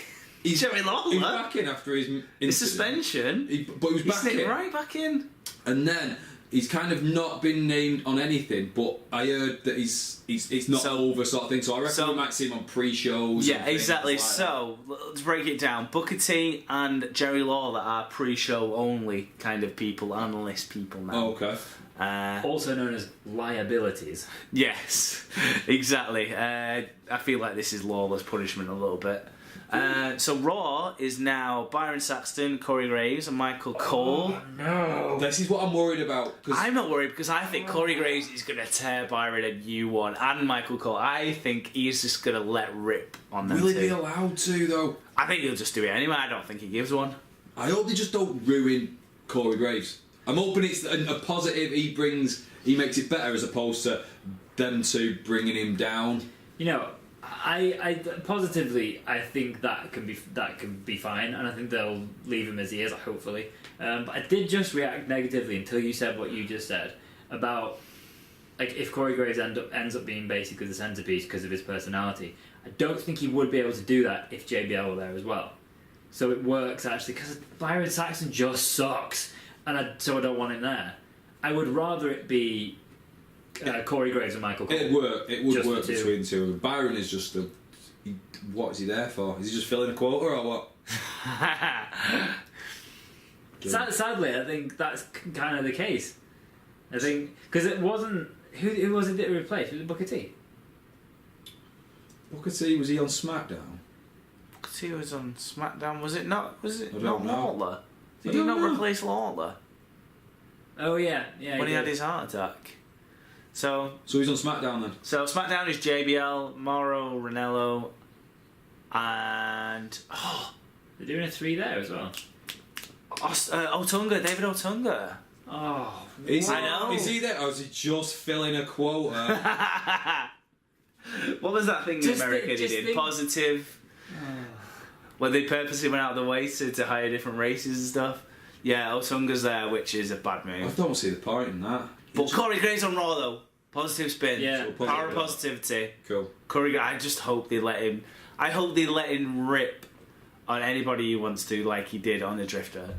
he? Jerry Lawler. He's back in after his incident. Suspension. But he was He back sneaked in. right back in. And then he's kind of not been named on anything, but I heard that it's not over sort of thing, so I reckon we might see him on pre-shows. Yeah, and things exactly. like that. So, let's break it down. Booker T and Jerry Lawler are pre-show only kind of people, analyst people now. Oh, okay. Also known as liabilities. Yes, exactly. I feel like this is Lawler's punishment a little bit. So Raw is now Byron Saxton, Corey Graves, and Michael Cole. No. This is what I'm worried about. 'cause I'm not worried because I think Corey Graves is going to tear Byron a new one, and Michael Cole. I think he's just going to let rip on them will he two. be allowed to, though? I think he'll just do it anyway. I don't think he gives one. I hope they just don't ruin Corey Graves. I'm hoping it's a positive he makes it better as opposed to them two bringing him down. You know, I positively I think that can be fine, and I think they'll leave him as he is, hopefully. But I did just react negatively until you said what you just said about like if Corey Graves ends up being basically the centerpiece because of his personality. I don't think he would be able to do that if JBL were there as well. So it works actually because Byron Saxton just sucks, and so I don't want him there. I would rather it be Corey Graves and Michael Cole. It would Just work the two. between the two of them. Byron is just what is he there for? Is he just filling a quota or what? Sadly, I think that's kind of the case. I think because it wasn't who was it that replaced? Was it Booker T? Booker T, was he on SmackDown? Booker T was on SmackDown. Was it not? Was it I not don't know. Lawler? Did I he don't not know. replace Lawler Oh yeah. when he had his heart attack? So So he's on SmackDown then. SmackDown is JBL, Mauro, Ranallo, and They're doing a 3 there as well. Otunga, David Otunga. Oh, Is I know. Is he there or is he just filling a quota? What was that thing in Just America thi- they just did? think- Positive. Where they purposely went out of the way to hire different races and stuff. Yeah, Otunga's there, which is a bad I move. don't see the point in that. But Corey Graves on Raw though. Positive spin. Yeah. So Power of positive. positivity. Cool. Corey, I just hope they let him. I hope they let him rip on anybody he wants to, like he did on the Drifter.